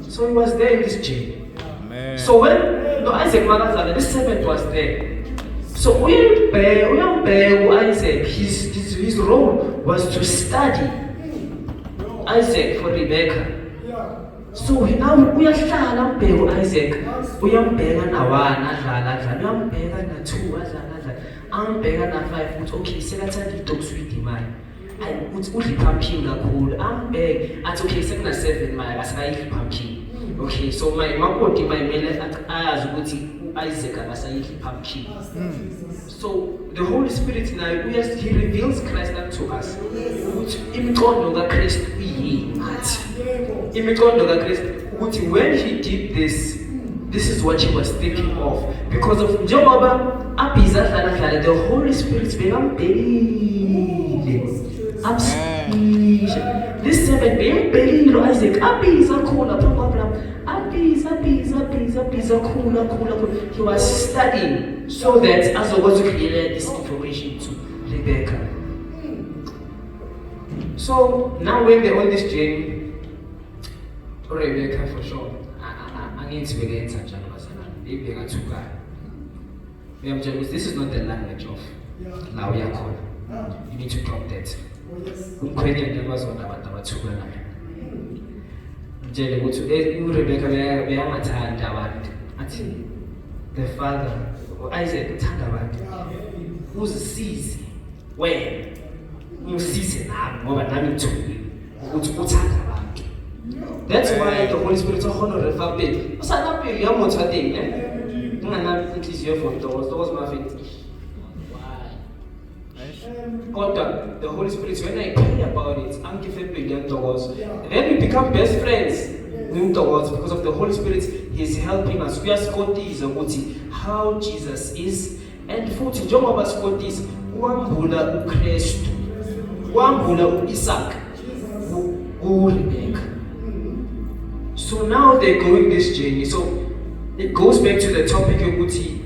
So he was there in this journey. Amen. So when Isaac Magazala, this servant was there. So Isaac, his role was to study Isaac for Rebecca. So now uyahlala umbheka Isaac, uyambheka na1 adlala, uyambheka na2 adlala, ambheka na5 uthi okay sekathanda idog sweet imali. Uthi udla pumpkin kakhulu, ambheke athi okay sekuna7 mali akasayidli pumpkin. Okay, so makoti mele ayazi ukuthi Isaac akasayidli pumpkin. So the Holy Spirit now he reveals Christ unto us. Ukuthi imiqondo kaKristu iyini athi. Imiqondo kaKristu ukuthi when he did this is what he was thinking of, because of njengoba abhiza dlala the Holy Spirit bekambhekile. This servant bembhekile Isaac abhiza khona blah abhiza khona. He was studying so that azokwazi ukuyela this information to Rebecca. So now when they're on this journey, Rebecca for sure, I need to begin such a person. This is not the language of now we are called. You need to drop that. Rebecca the father Isaac uthanda abantu uzisize wena umsize nami ngoba nami ngithukile ukuthi uthanda abantu. That's why the Holy Spirit honor refape usanaphili yamotha thing ngana inhliziyo for those my faith. Kodwa the Holy Spirit when I pray about it angife billion dollars, then we become best friends. Because of the Holy Spirit, He's helping us. We are Scotties how Jesus is, and futhi njengoba Scotties wambula uKristu, wambula uIsaac, uRebecca. So now they're going this journey. So it goes back to the topic of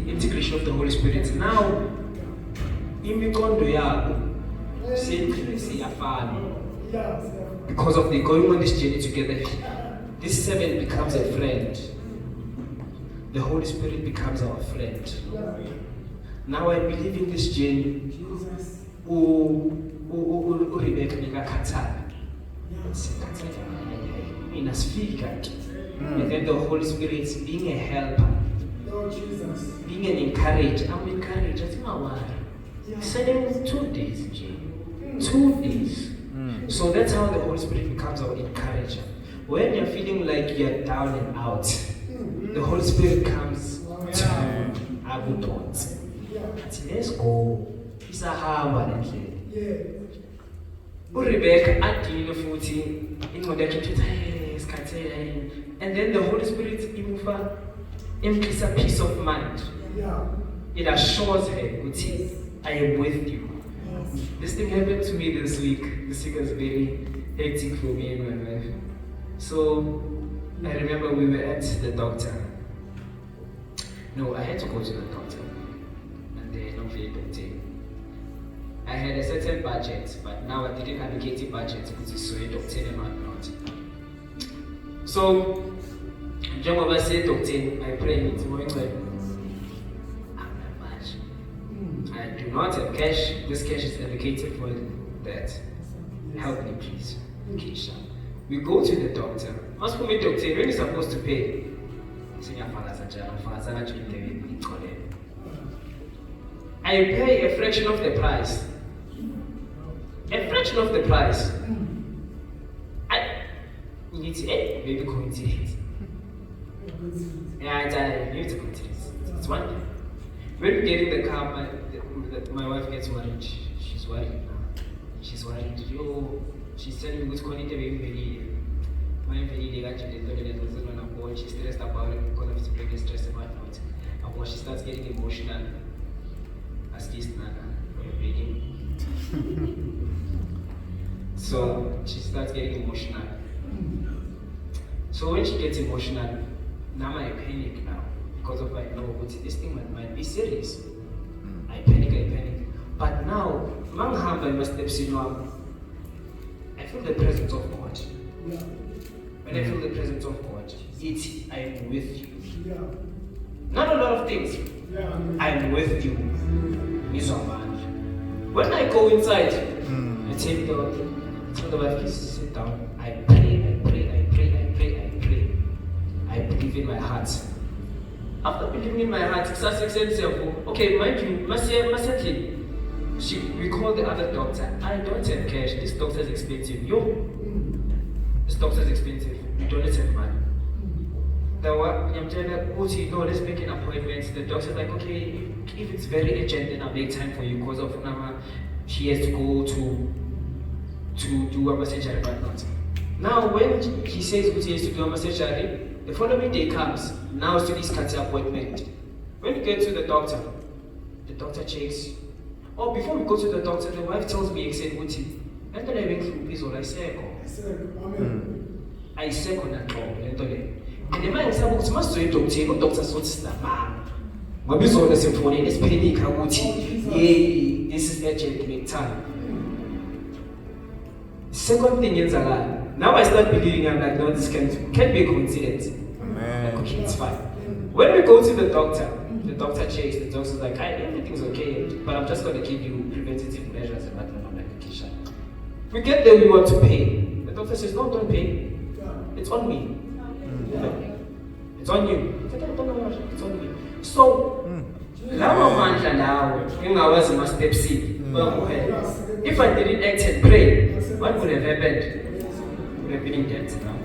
integration of the Holy Spirit. Now, imiqondo yabo siyafana because of they going on this journey together. This servant becomes a friend. The Holy Spirit becomes our friend. Now I believe in this journey. Rebecca nikakhathala. And then the Holy Spirit being a helper, being an encourager. I'm encouraged. I think why? Send him 2 days, 2 days. So that's how the Holy Spirit becomes our encourager. When you're feeling like you're down and out, the Holy Spirit comes to you. Let's go. It's a hard Rebecca adile futhi ingqondo yakhe isikhathi and then the Holy Spirit imfisa peace of mind. It assures her ukuthi I am with you. This thing happened to me this week. This week was very hectic for me and my life. So I remember we were at the doctor. No, I had to go to the doctor. And then I had a certain budget, but now I didn't allocate a budget because it's so a doctor and not. So njengoba said doctor, I pray it's more like I'm not much. I do not have cash. This cash is allocated for that. Help me please. Keisha. We go to the doctor. Must for me doctor, when you're supposed to pay. I pay a fraction of the price. A fraction of the price. You need to maybe coincidence. Yeah, I need to coincidence. It's one thing. When we get in the car, my wife gets worried. She's worried now. She's worried. Yo, she's telling me what's going to be my family actually she's stressed about it because of his pregnant stress about it. And when she starts getting emotional, as this so she starts getting emotional. So when she gets emotional, now I panic now because of I know this thing might be serious. I panic. But now, I feel the presence of God. When I feel the presence of God, I'm with you. Not a lot of things. I'm with you. When I go inside, I take the wife, sit down. I pray. I believe in my heart. After believing in my heart, it starts expensive. Okay, mind you, we call the other doctor. I don't have cash. This doctor is expensive. This doctor is expensive. You don't have money. I'm telling her, no, let's make an appointment. The doctor's like, okay, if it's very urgent, then I'll make time for you because of Nama. She has to go to do a surgery right now. Now, when he says he has to do a surgery, the following day comes. Now, to this cancer appointment. When you get to the doctor checks. Oh, before we go to the doctor, the wife tells me, I said, and then I went through this or I say, I say, and the man said, must do it, doctor, so it's not bad. But this one is important, it's panic, this is urgent, make time. Second thing is, now I start believing, I'm like, no, this can't be a coincidence. Like, okay, it's fine. When we go to the doctor checks, the doctor's like, everything's okay, but I'm just going to give you preventative measures and I'm like, okay, sure. We get there, we want to pay. The doctor says, no, don't pay. It's on me. It's on you. It's on me. So, if I didn't act and pray, what would have happened? Would have been in debt now.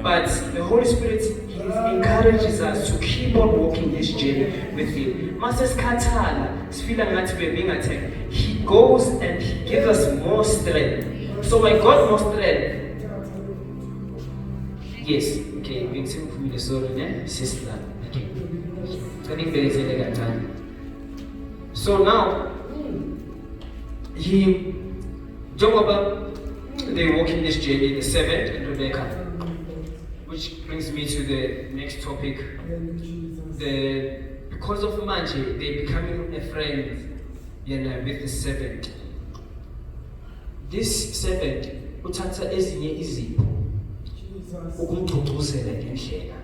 But the Holy Spirit encourages us to keep on walking this journey with Him. Masters Katana is feeling that we're being attacked. He goes and He gives us more strength. So I got more strength. Yes, okay, being simple for me the story, sister. Okay. So now, they walk in this journey, the servant and Rebecca. Which brings me to the next topic. Because of Manje, they becoming a friend with the servant. This servant, uthatha ezinye izipho ukumgcugcuzela ngendlela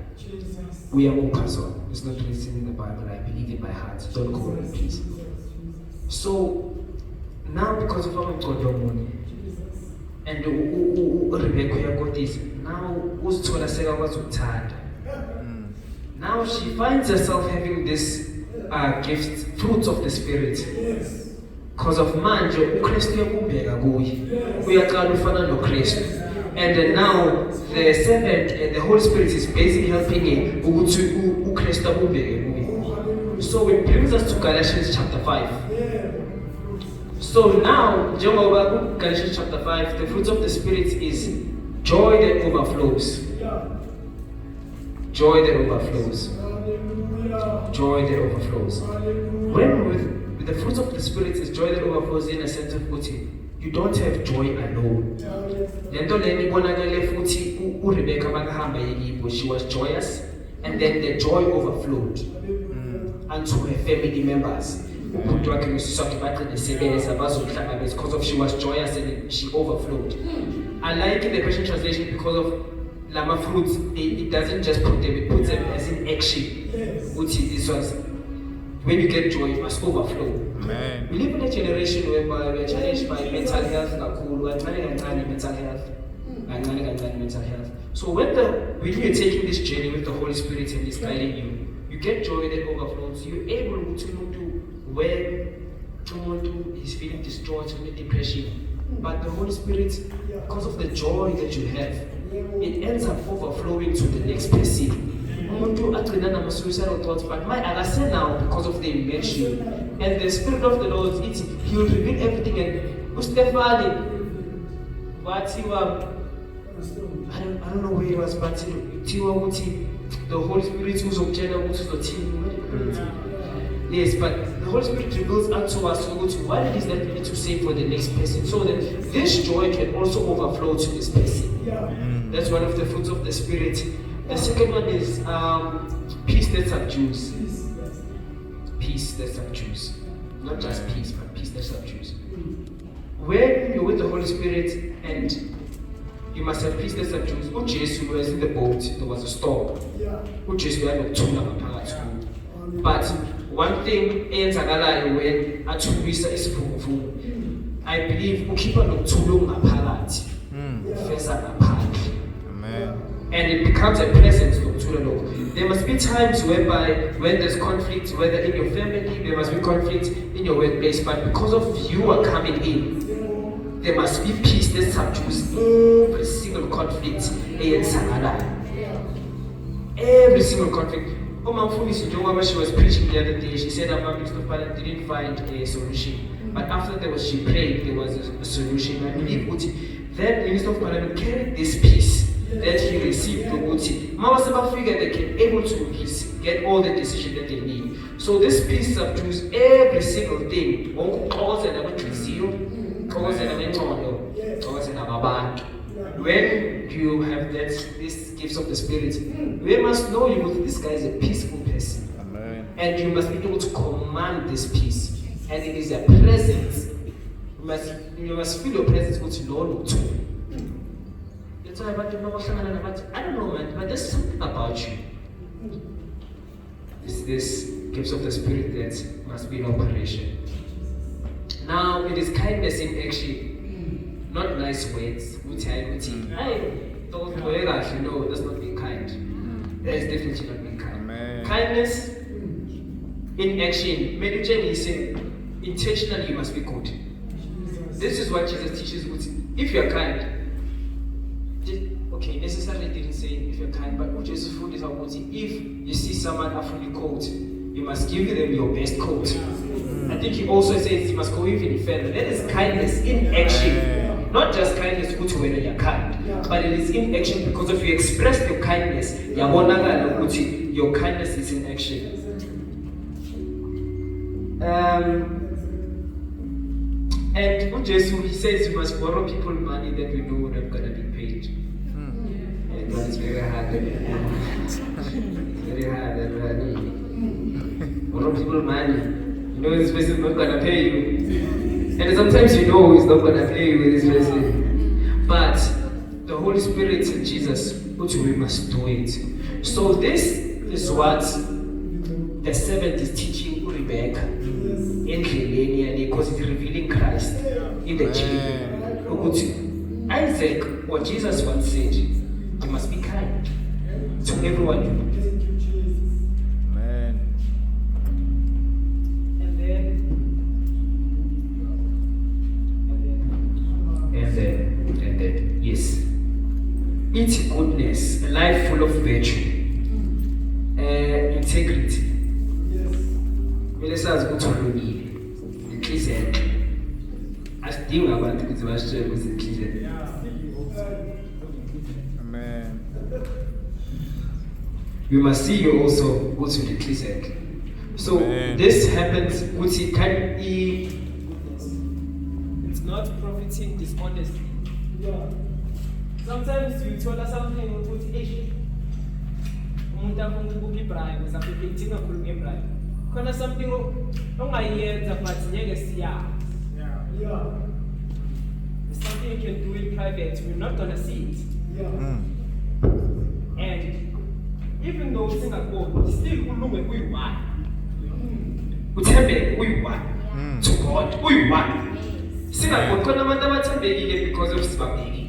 uyamupha zona. It's not written in the Bible. I believe in my heart. Don't go there, please. So now, because of our money and Rebecca got this, now uzithola sekakwazikuthanda. Now she finds herself having this gift, fruits of the Spirit. Because of manje uKristu uyakubheka kuye. Uyaqala ufana noKristu. And now the servant and the Holy Spirit is basically helping him ukuthi uKristu akubheke kuye. So it brings us to Galatians chapter 5. So now, Galatians chapter 5, the fruits of the Spirit is joy that overflows. Joy that overflows. Joy that overflows. When with the fruits of the Spirit is joy that overflows in a sense of beauty, you don't have joy alone. She was joyous, and then the joy overflowed unto her family members. Because of she was joyous and she overflowed. I like in the Christian translation because of Lama fruits, it doesn't just put them, it puts them as in action. This was when you get joy, it must overflow. Amen. We live in a generation whereby we are challenged by mental health, we're trying mental health. mental health. So when you're taking this journey with the Holy Spirit and He's guiding you, you get joy that overflows. You're able to do where someone is feeling distraught and depression. But the Holy Spirit, because of the joy that you have, it ends up overflowing to the next person. Umuntu agcina suicidal thoughts, but my say now because of the immersion and the Spirit of the Lord, He will reveal everything. And Stefani, I don't know where it was, but the Holy Spirit was the team. Yes, but the Holy Spirit reveals unto us what it is that we need to say for the next person, so that this joy can also overflow to this person. That's one of the fruits of the Spirit. The second one is peace that subdues. Peace that subdues. Not just peace, but peace that subdues. When you're with the Holy Spirit and you must have peace that subdues. Jesus was in the boat, there was a storm. Jesus had no but one thing eyenzakalayo when athulisa isiphunguphuku, I believe ukhipha nokuthula ngaphakathi ufeza ngaphandle. Amen. And it becomes a presence nokuthula lokho. There must be times whereby when there's conflict, whether in your family, there must be conflict in your workplace, but because of you are coming in, there must be peace that subdues every single conflict eyenzakalayo. Every single conflict. She was preaching the other day. She said that Minister of Parliament didn't find a solution, but after she prayed, there was a solution. I believe that Minister of Parliament carried this peace that he received from Uti. Mama figured they can able to get all the decisions that they need. So this peace subdues every single thing. When you have these gifts of the Spirit, we must know this guy is a peaceful person. Amen. And you must be able to command this peace. And it is a presence. You must feel your presence with Lord too. That's why I don't know, man, but there's something about you. It's this gifts of the Spirit that must be in operation. Now, it is kindness in action. Not nice words. No, that's not being kind. That is definitely not being kind. Amen. Kindness in action. Meditation is intentionally you must be good. This is what Jesus teaches. If you are kind, okay, necessarily didn't say if you're kind, but Jesus food is about if you see someone fully coat, you must give them your best coat. I think he also says you must go even further. That is kindness in action. Not just kindness when you're kind, but it is in action because if you express your kindness, your kindness is in action. And Jesus, he says you must borrow people money that we know not gonna be paid. And that is very hard. Very hard. Borrow people money. You know this person is not gonna pay you. And sometimes you know he's not going to pay you with this blessing. But the Holy Spirit and Jesus, we must do it. So this is what the servant is teaching Rebecca in Helenia, because it's revealing Christ in the children. Isaac, what Jesus once said, you must be kind to everyone you know. Yes. It's goodness, a life full of virtue, integrity. Ministers go to the Christian. I still want to go to the Christian. Amen. We must see you also go to the Christian. So this happens with it's not profiting dishonestly. Sometimes you told us something with issue. Umuntu afuna ukubribe, uzafika ithina khuluma ngebribe. Khona something ongayenza but ngeke siyazi. There's something you can do in private, we're not gonna see it. And even though Singapore still ulunge kuyi-one. Uthembe kuyi-one. To God, kuyi-one. Singapore khona abantu abathembekile because of sibabili.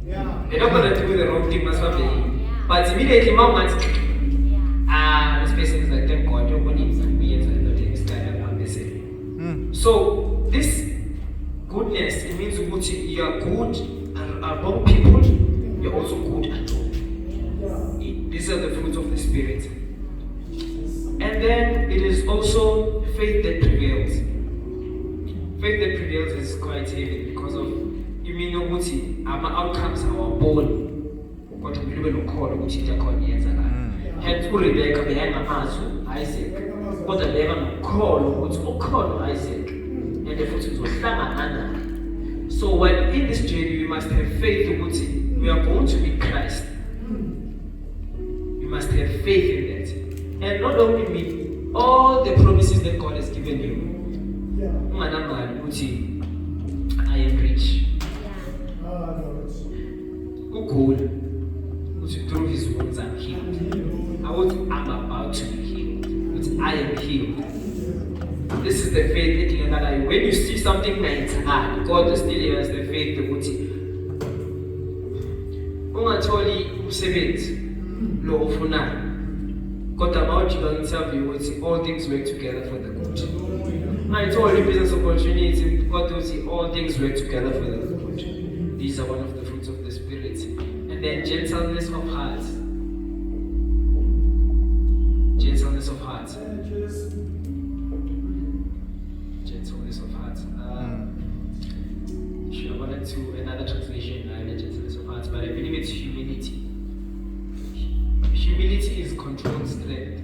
They're not gonna do the wrong thing, that's what they do. But immediately mom wants, this person is like, thank God, you're going to be this guy and I'm missing. So this goodness, it means you are good among people, you're also good at home. These are the fruits of the Spirit. And then it is also faith that prevails. Faith that prevails is quite heavy because of our outcomes are born. But we live in a call which is a call years ago. Hence, Rebecca behind Isaac. But the level call which will call Isaac. And the fruits will Anna. So when in this journey we must have faith in we are going to be Christ. You must have faith in that. And not only me, all the promises that God has given you. I am rich. Good. Through his wounds I'm healed. I'm about to be healed. I am healed. This is the faith that when you see something that's hard, God still has the faith that ungatholi umsebenzi lo ufunayo. Kodwa mawujika interview ukuthi all things work together for the good. I told you business opportunity, God will see all things work together for the good. These are one of the fruits of the Spirit. And then gentleness of heart. Gentleness of heart. Gentleness of heart. I wanted to another translation, gentleness of heart, but I believe it's humility. Humility is controlled strength.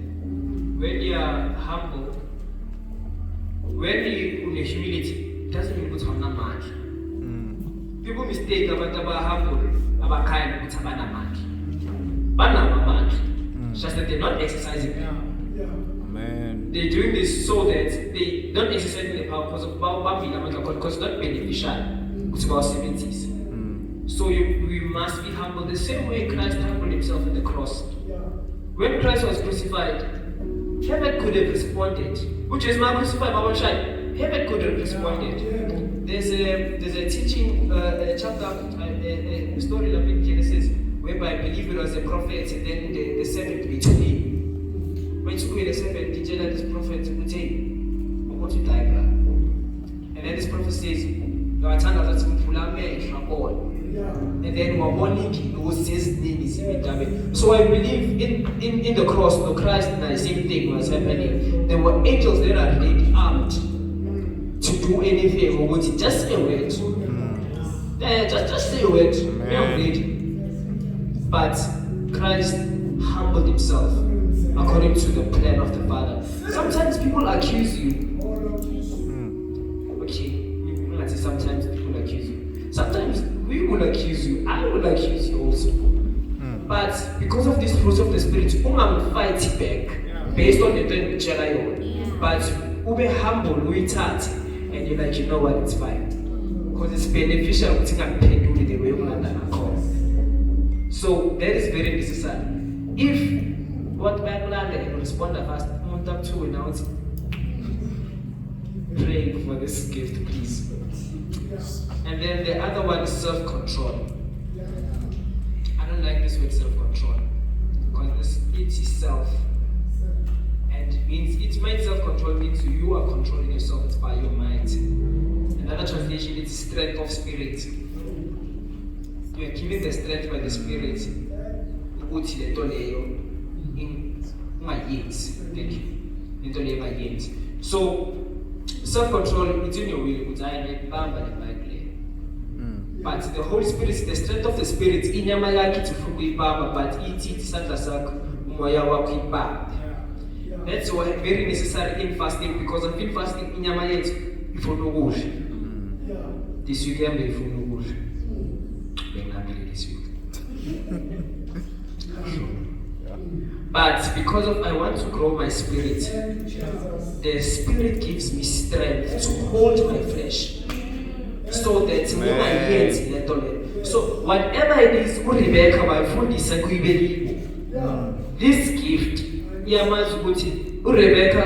When you are humble, when you in humility, it doesn't mean you're not mad. People mistake about humble, about kind, but mad. Just that they're not exercising it. Amen. They're doing this so that they don't exercise the power because of because it's not beneficial. It's about 70s. So we must be humble the same way Christ humbled himself on the cross. When Christ was crucified, heaven could have responded. Which is my crucified, my child. Heaven could have responded. There's a teaching, a chapter, a story like in Genesis, whereby I believe it was a prophet and then the servant betrayed him. When you go the servant, the jailer, this prophet would say, I'm going to die, bro. And then this prophet says, you are telling us that and then we're warning those says name is in. So I believe in the cross, the Christ, and the same thing was happening. There were angels that are ready armed to do anything or what, just say a word. Just say a word. We are ready. But Christ humbled himself according to the plan of the Father. Sometimes people accuse you. Okay, let's say sometimes people accuse you. Sometimes we will accuse you. I will accuse you also. But because of this fruits of the Spirit, fight back based on the thing which I own. But be humble, we touch, and you're like, you know what, it's fine. Because it's beneficial to think the way you land and call. So that is very necessary. If what Bible and respond fast, I want them to announce praying for this gift, please. And then the other one is self-control. I don't like this word self-control because it is self. And it means self-control means you are controlling yourself, it's by your mind. Another translation is strength of spirit. You are given the strength by the Spirit. So self-control is in your will, but the Holy Spirit is the strength of the Spirit. In your mind, but that's why very necessary in fasting, because of in fasting in your mind, if you know this week, if you know this week. But because of I want to grow my spirit, the Spirit gives me strength to hold my flesh. So that so whatever it is, Rebecca, my food is a this gift, Rebecca,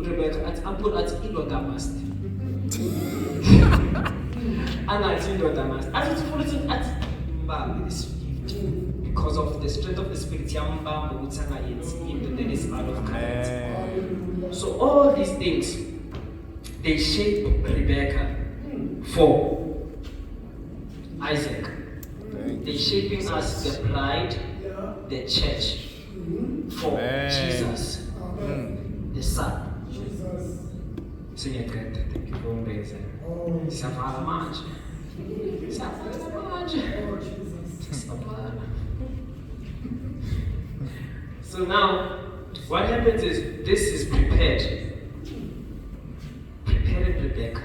Rebecca, at Apple at Ilota must. Angathi indoda must. Athi ufuna ukuthi athi mbambe this gift because of the strength of the spirit yambamba ukuthi angayenzi into that is out of character. Amen. So all these things they shape Rebecca for Isaac. They're shaping us the bride, the church for Amen. Jesus, the Son. Thank you for raising. So now, what happens is this is prepared. Prepared Rebecca.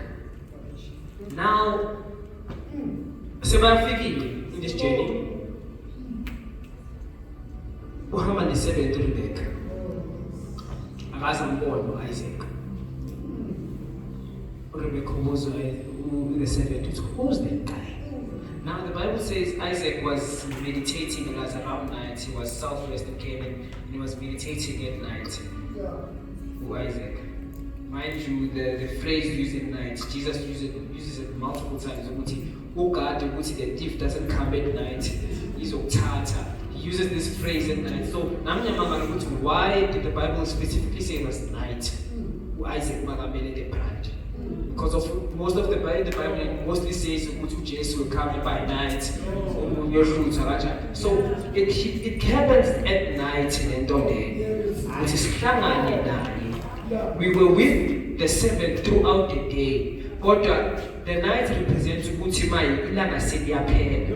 Now, sebafikile in this journey. Uhamba ne-7 Rebecca. Akaze ambone Isaac. Rebecca was the 7th. Who's that guy? Now the Bible says Isaac was meditating and as around night. He was southwest came and he was meditating at night. Who Isaac? Mind you, the phrase used at night, Jesus uses it multiple times. Oh God, the thief doesn't come at night. He's Tata. He uses this phrase at night. So why did the Bible specifically say it was night? Isaac Magamele the bride. Because of most of the Bible mostly says Jesus will come by night. So it happens at night in we were with the 7th throughout the day. But the night represents ilanga seliyaphela.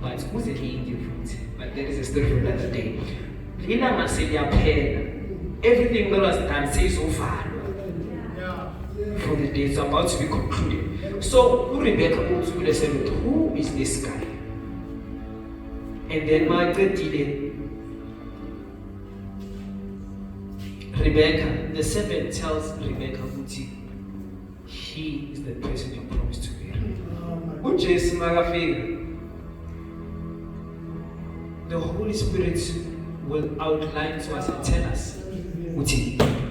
But who's it in But there is a story for another day. Ilanga seliyaphela. Everything that was done says so far. For the day is about to be concluded. So Rebecca goes to the 7th. Who is this guy? And then Margaret Rebecca, the 7th tells Rebecca he is the person you promised to marry. Jesus Magafega. The Holy Spirit will outline to us and tell us.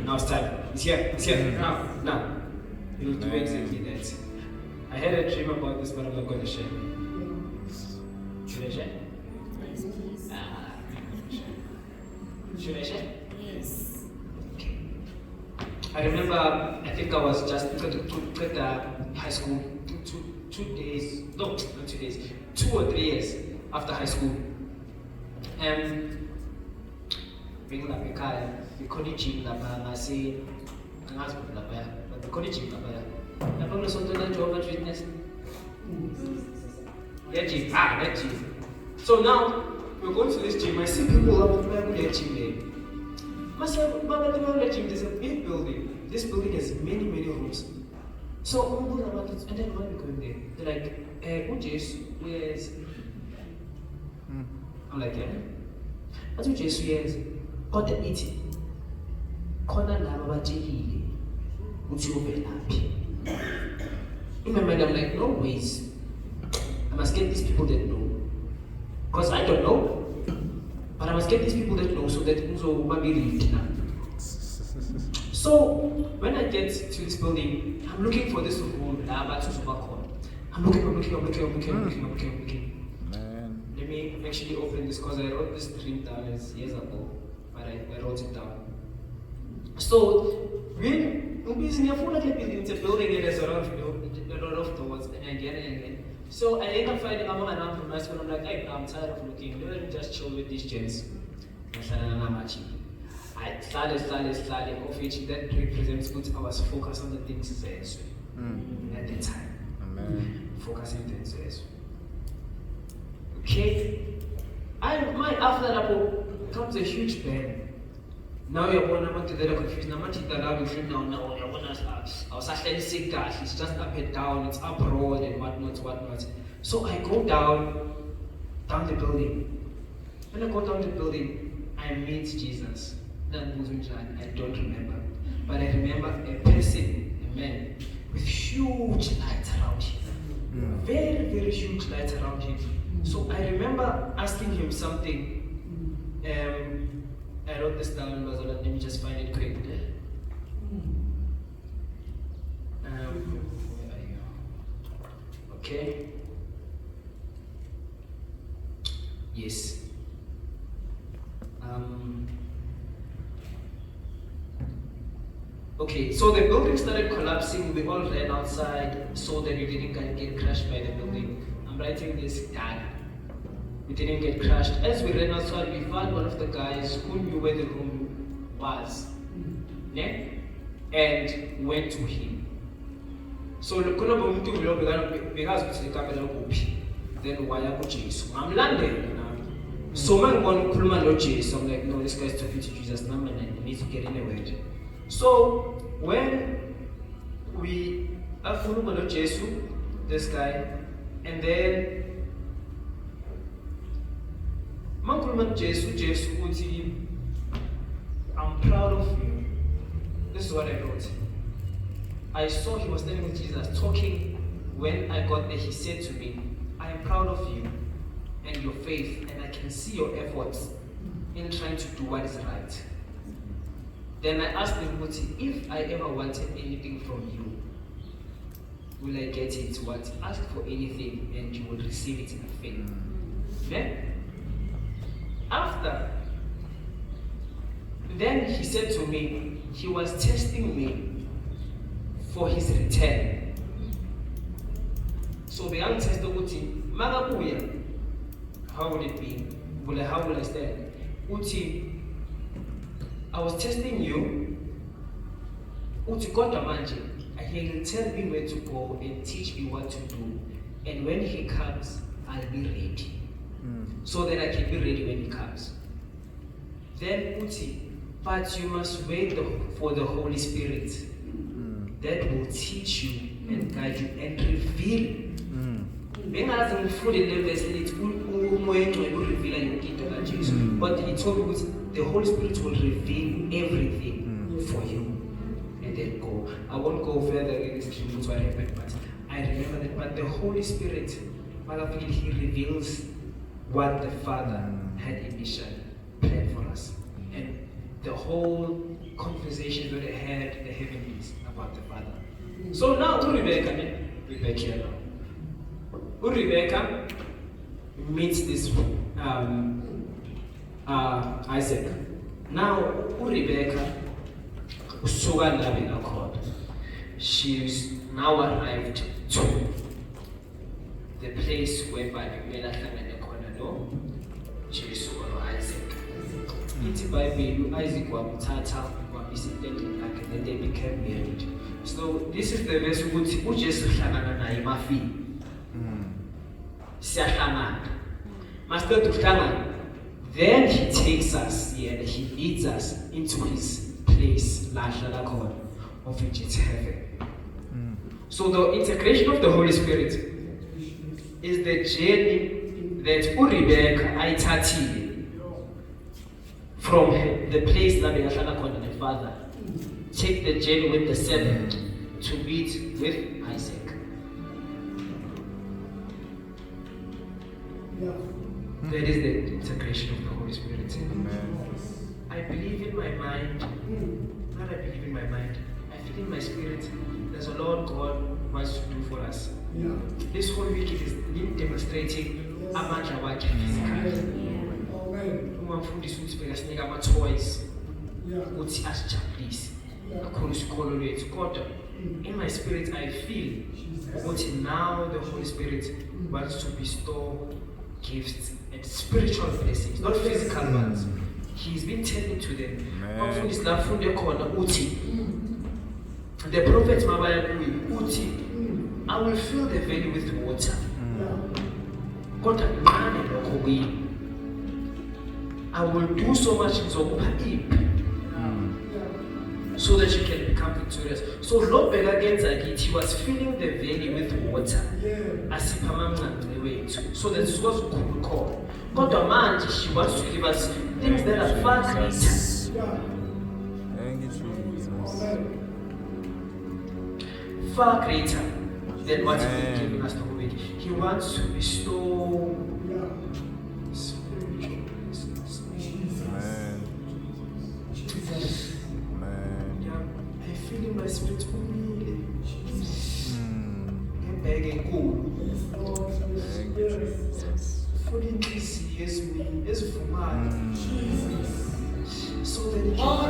Now it's time. It's here. Now. He will do exactly that. I had a dream about this, but I'm not going to share. Should I share? Yes, please. Should I share? Yes. Okay. I remember, I think I was just at high school 2 days, no, not 2 days, 2 or 3 years after high school. And being like a guy, the college in I say, the college in the problem is something that Jehovah's Witness. That gym. So now we're going to this gym. I see people up at the gym there. Myself, gym, there's a big building. This building has many rooms. So and then when we go in there, they're like, where's I'm like, yeah. That's what Jesus is. Got the eating. Corner Lavajelli. Would you be happy? In my mind, I'm like, no ways. I must get these people that know. Because I don't know. But I must get these people that know so that will be relieved now. So when I get to this building, I'm looking for this room. I'm looking. Man. Let me actually open this because I wrote this dream down years ago, but I wrote it down. So when it's a building and there's a lot of doors and again. So I end up finding I'm from my school. I'm like, hey, I'm tired of looking. Let me just chill with these gents. I started of which that represents what I was focused on the things at the time. Amen. Focusing things. Okay. After that comes a huge bang. Now you're born to the confused. Now it's just up and down, it's up road and whatnot. So I go down the building. When I go down the building, I meet Jesus. I don't remember. But I remember a person, a man, with huge lights around him. Very huge lights around him. So I remember asking him something. I wrote this down, but let me just find it quick. Okay. Yes. Okay, so the building started collapsing. We all ran outside so that we didn't get crushed by the building. I'm writing this down. We didn't get crushed. As we ran outside, we found one of the guys who knew where the room was. Yeah? And went to him. So the khona bomuntu lo bekazi ukuthi ikamela kuphi. Then waya kuJesu. Ngamlandela nami. So mangibona ukukhuluma noJesu, I'm like, no, this guy's talking to Jesus. Now I need to get in a word. So when we akhuluma noJesu, this guy, and then mangikhuluma noJesu, Jesu uthi, I'm proud of you. This is what I wrote. I saw he was standing with Jesus talking. When I got there, he said to me, I am proud of you and your faith, and I can see your efforts in trying to do what is right. Then I asked him, if I ever wanted anything from you, will I get it? What? Ask for anything and you will receive it in faith. Then, then he said to me, he was testing me for his return. So the young tester uti, Magabuya, how would it be? How will I stand? Uti, I was testing you. Uti Kota Manje, he will tell me where to go and teach me what to do. And when he comes, I'll be ready. So that I can be ready when he comes. Then Uti, but you must wait for the Holy Spirit that will teach you and guide you and reveal. But he told me the Holy Spirit will reveal everything for you. And then go. I won't go further in this to what happened, but I remember that. But the Holy Spirit, he reveals what the Father had initially planned for us. And the whole conversation that I had the heavenlies about the Father. So now Rebecca here now. Rebecca meets this Isaac. Now Rebecca she's now arrived to the place whereby Jesus or Isaac. It's Bible, Isaac wamthatha wamisitendeni lakhe, then they became married. So this is the verse ukuthi uJesu uhlangana naye emafini. Siyahlangana. Master tuhlangana. Then he takes us here and he leads us into his place, la hlala khona, of which is heaven. So the integration of the Holy Spirit is the journey that Rebecca ayithathile from the place that beyahlala khona the Father. Take the journey with the servant to meet with Isaac. That is the integration of the Holy Spirit. I believe in my mind, not I believe in my mind, I feel in my spirit, there's a lot God wants to do for us. This whole week it is demonstrating amandla wakhe physically. Umamfundisi ukuthi bekasinika ama-toys ukuthi asijabulise kakhulu isikolo lwethu, kodwa in my spirit I feel ukuthi now the Holy Spirit wants to bestow gifts and spiritual blessings, not physical ones. He's been telling to them, umamfundisi la funde khona uthi the prophet mabaya kuye uthi I will fill the valley with water. Kodwa ngincane lokho kuyini. I will do so much in so that you can become victorious. So Lord he was filling the valley with water. So that it was cool call. God manje she wants to give us things that are far greater. Thank you, Jesus. Far greater than what He's giving us already. He wants to bestow spiritual blessings. Amen. Yeah, I feel in my spirit. ibheke enkulu Thank you, Jesus. ufuna inhliziyo ezivumayo so that it can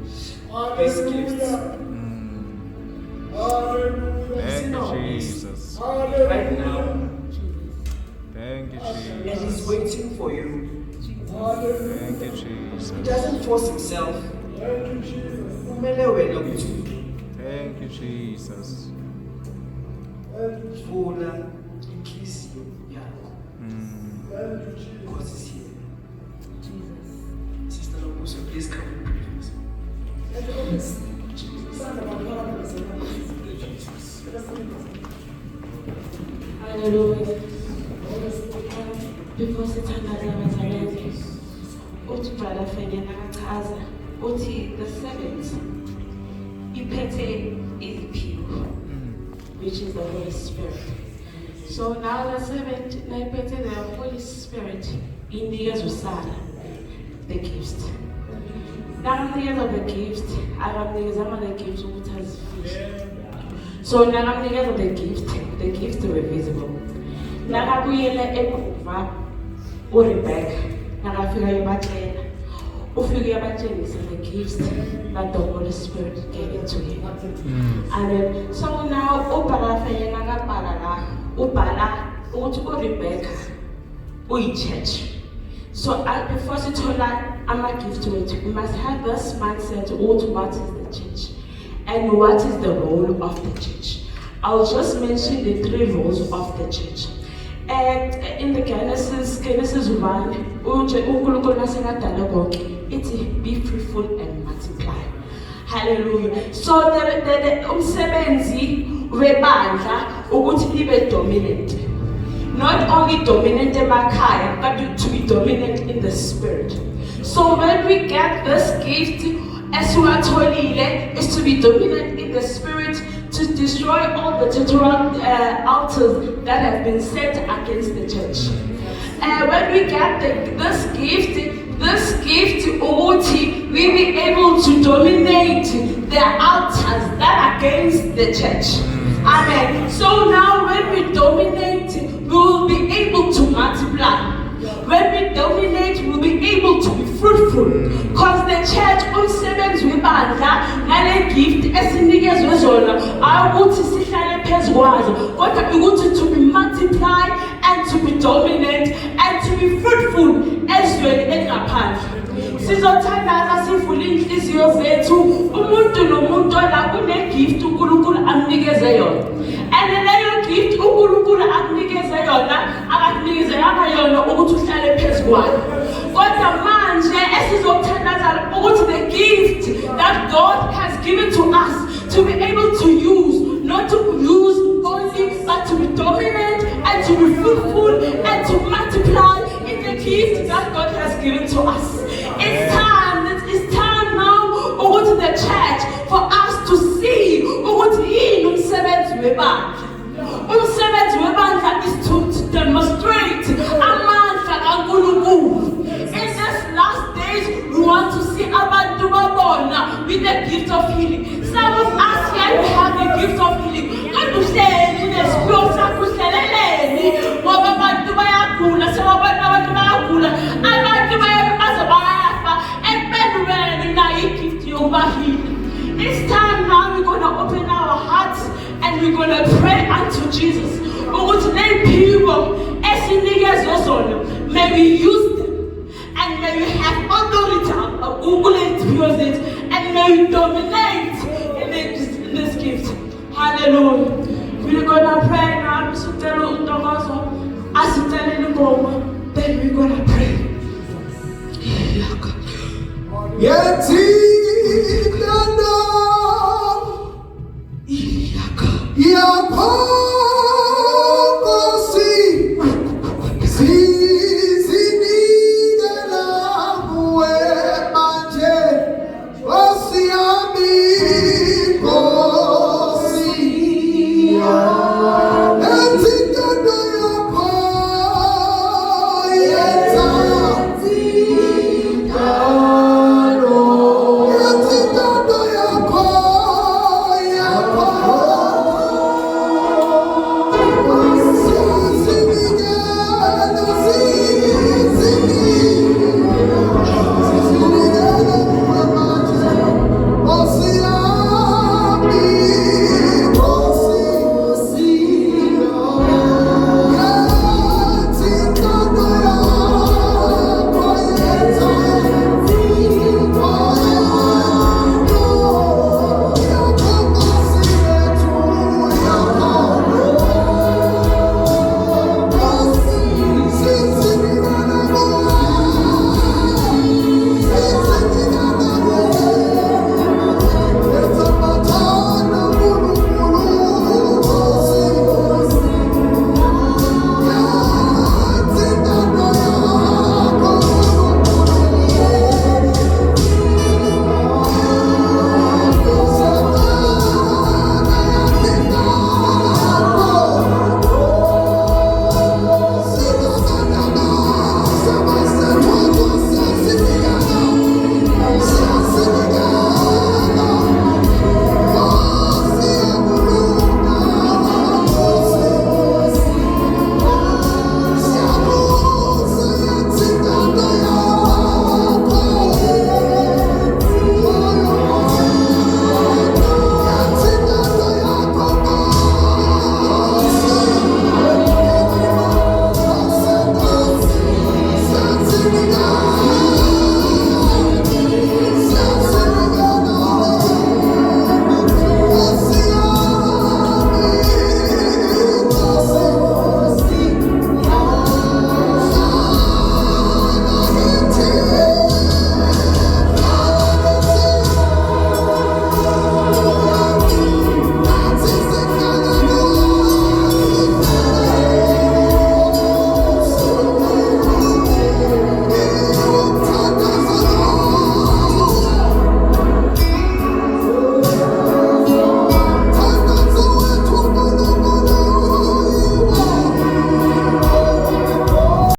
restore these gifts. Thank you, Jesus. Right now, Thank you, and Jesus. he's waiting for you. Thank you, He Jesus. doesn't force himself. Kumele wena uthi Thank you, Jesus. vula inhliziyo yakho. God is here. Sister Lomuso, please come and pray for us. Hallelujah. Before sithandaza abazalwane, uthi brother Fenya nakachaza uthi the seventh iphethe iziphiwo, which is the Holy Spirit. So now the seventh nayiphethe the Holy Spirit inikezwe usala the gifts. Nakamnikeza the gift, akamnikezanga the gift ukuthi azifishe. So nakamnikeza the gift were visible. Nakabuyela emuva uRebecca nakafika ebatshela ufike yabatshengisa the gifts that the Holy Spirit gave it to him. And then, so now ubhala Fenya nakabhala la ubhala ukuthi uRebecca uyi-church. So before sithola ama-gift wethu, we must have this mindset ukuthi what is the church and what is the role of the church. I'll just mention the three roles of the church. In the Genesis 1, uNkulunkulu nasekadala konke ithi be fruitful and multiply. Hallelujah. So the umsebenzi webandla ukuthi libe dominant. Not only dominant emakhaya, but to be dominant in the spirit. So when we get this gift, as we are told, is to be dominant in the spirit, to destroy all the territorial altars that have been set against the church. When we get this gift, we be able to dominate the altars that are against the church. Amen. So now when we dominate, we will be able to multiply. When we dominate, we'll be able to be fruitful. Because the church umsebenzi webandla nale gift esinikezwe zona awukuthi sihlale phezu kwazo, kodwa ukuthi to be multiplied and to be dominant and to be fruitful ezweni elingaphandle. Sizothandaza sivule inhliziyo zethu, umuntu nomuntu la kune gift uNkulunkulu amnikeze yona. And leyo gift uNkulunkulu akunikeze yona, akakunikeze yona ukuthi uhlale phezu kwayo. Kodwa manje esizothandaza ukuthi the gift that God has given to us to be able to use, not to use only, but to be dominant and to be fruitful and to multiply in the gift that God has given to us. It's time now to the church for us to see ukuthi yini umsebenzi webandla. Umsebenzi webandla is to demonstrate amandla kaNkulunkulu. In these last days, we want to see abantu babona with the gift of healing. Some of us here have the gift of healing. Kanduhleli nesiphiwo sakho uhleleleni ngoba abantu bayagula, abantu bayagula, abantu bayabaza bayafa, empendulweni nayo igift yokuba healing. It's time now we're going to open our hearts and we're going to pray unto Jesus. Ukuthi lemphiwo esinikezwe zona, may we use them and may we have authority and may we dominate in this gift. Hallelujah. We're going to pray now. Then we're going to pray. Yeti danda, yakho.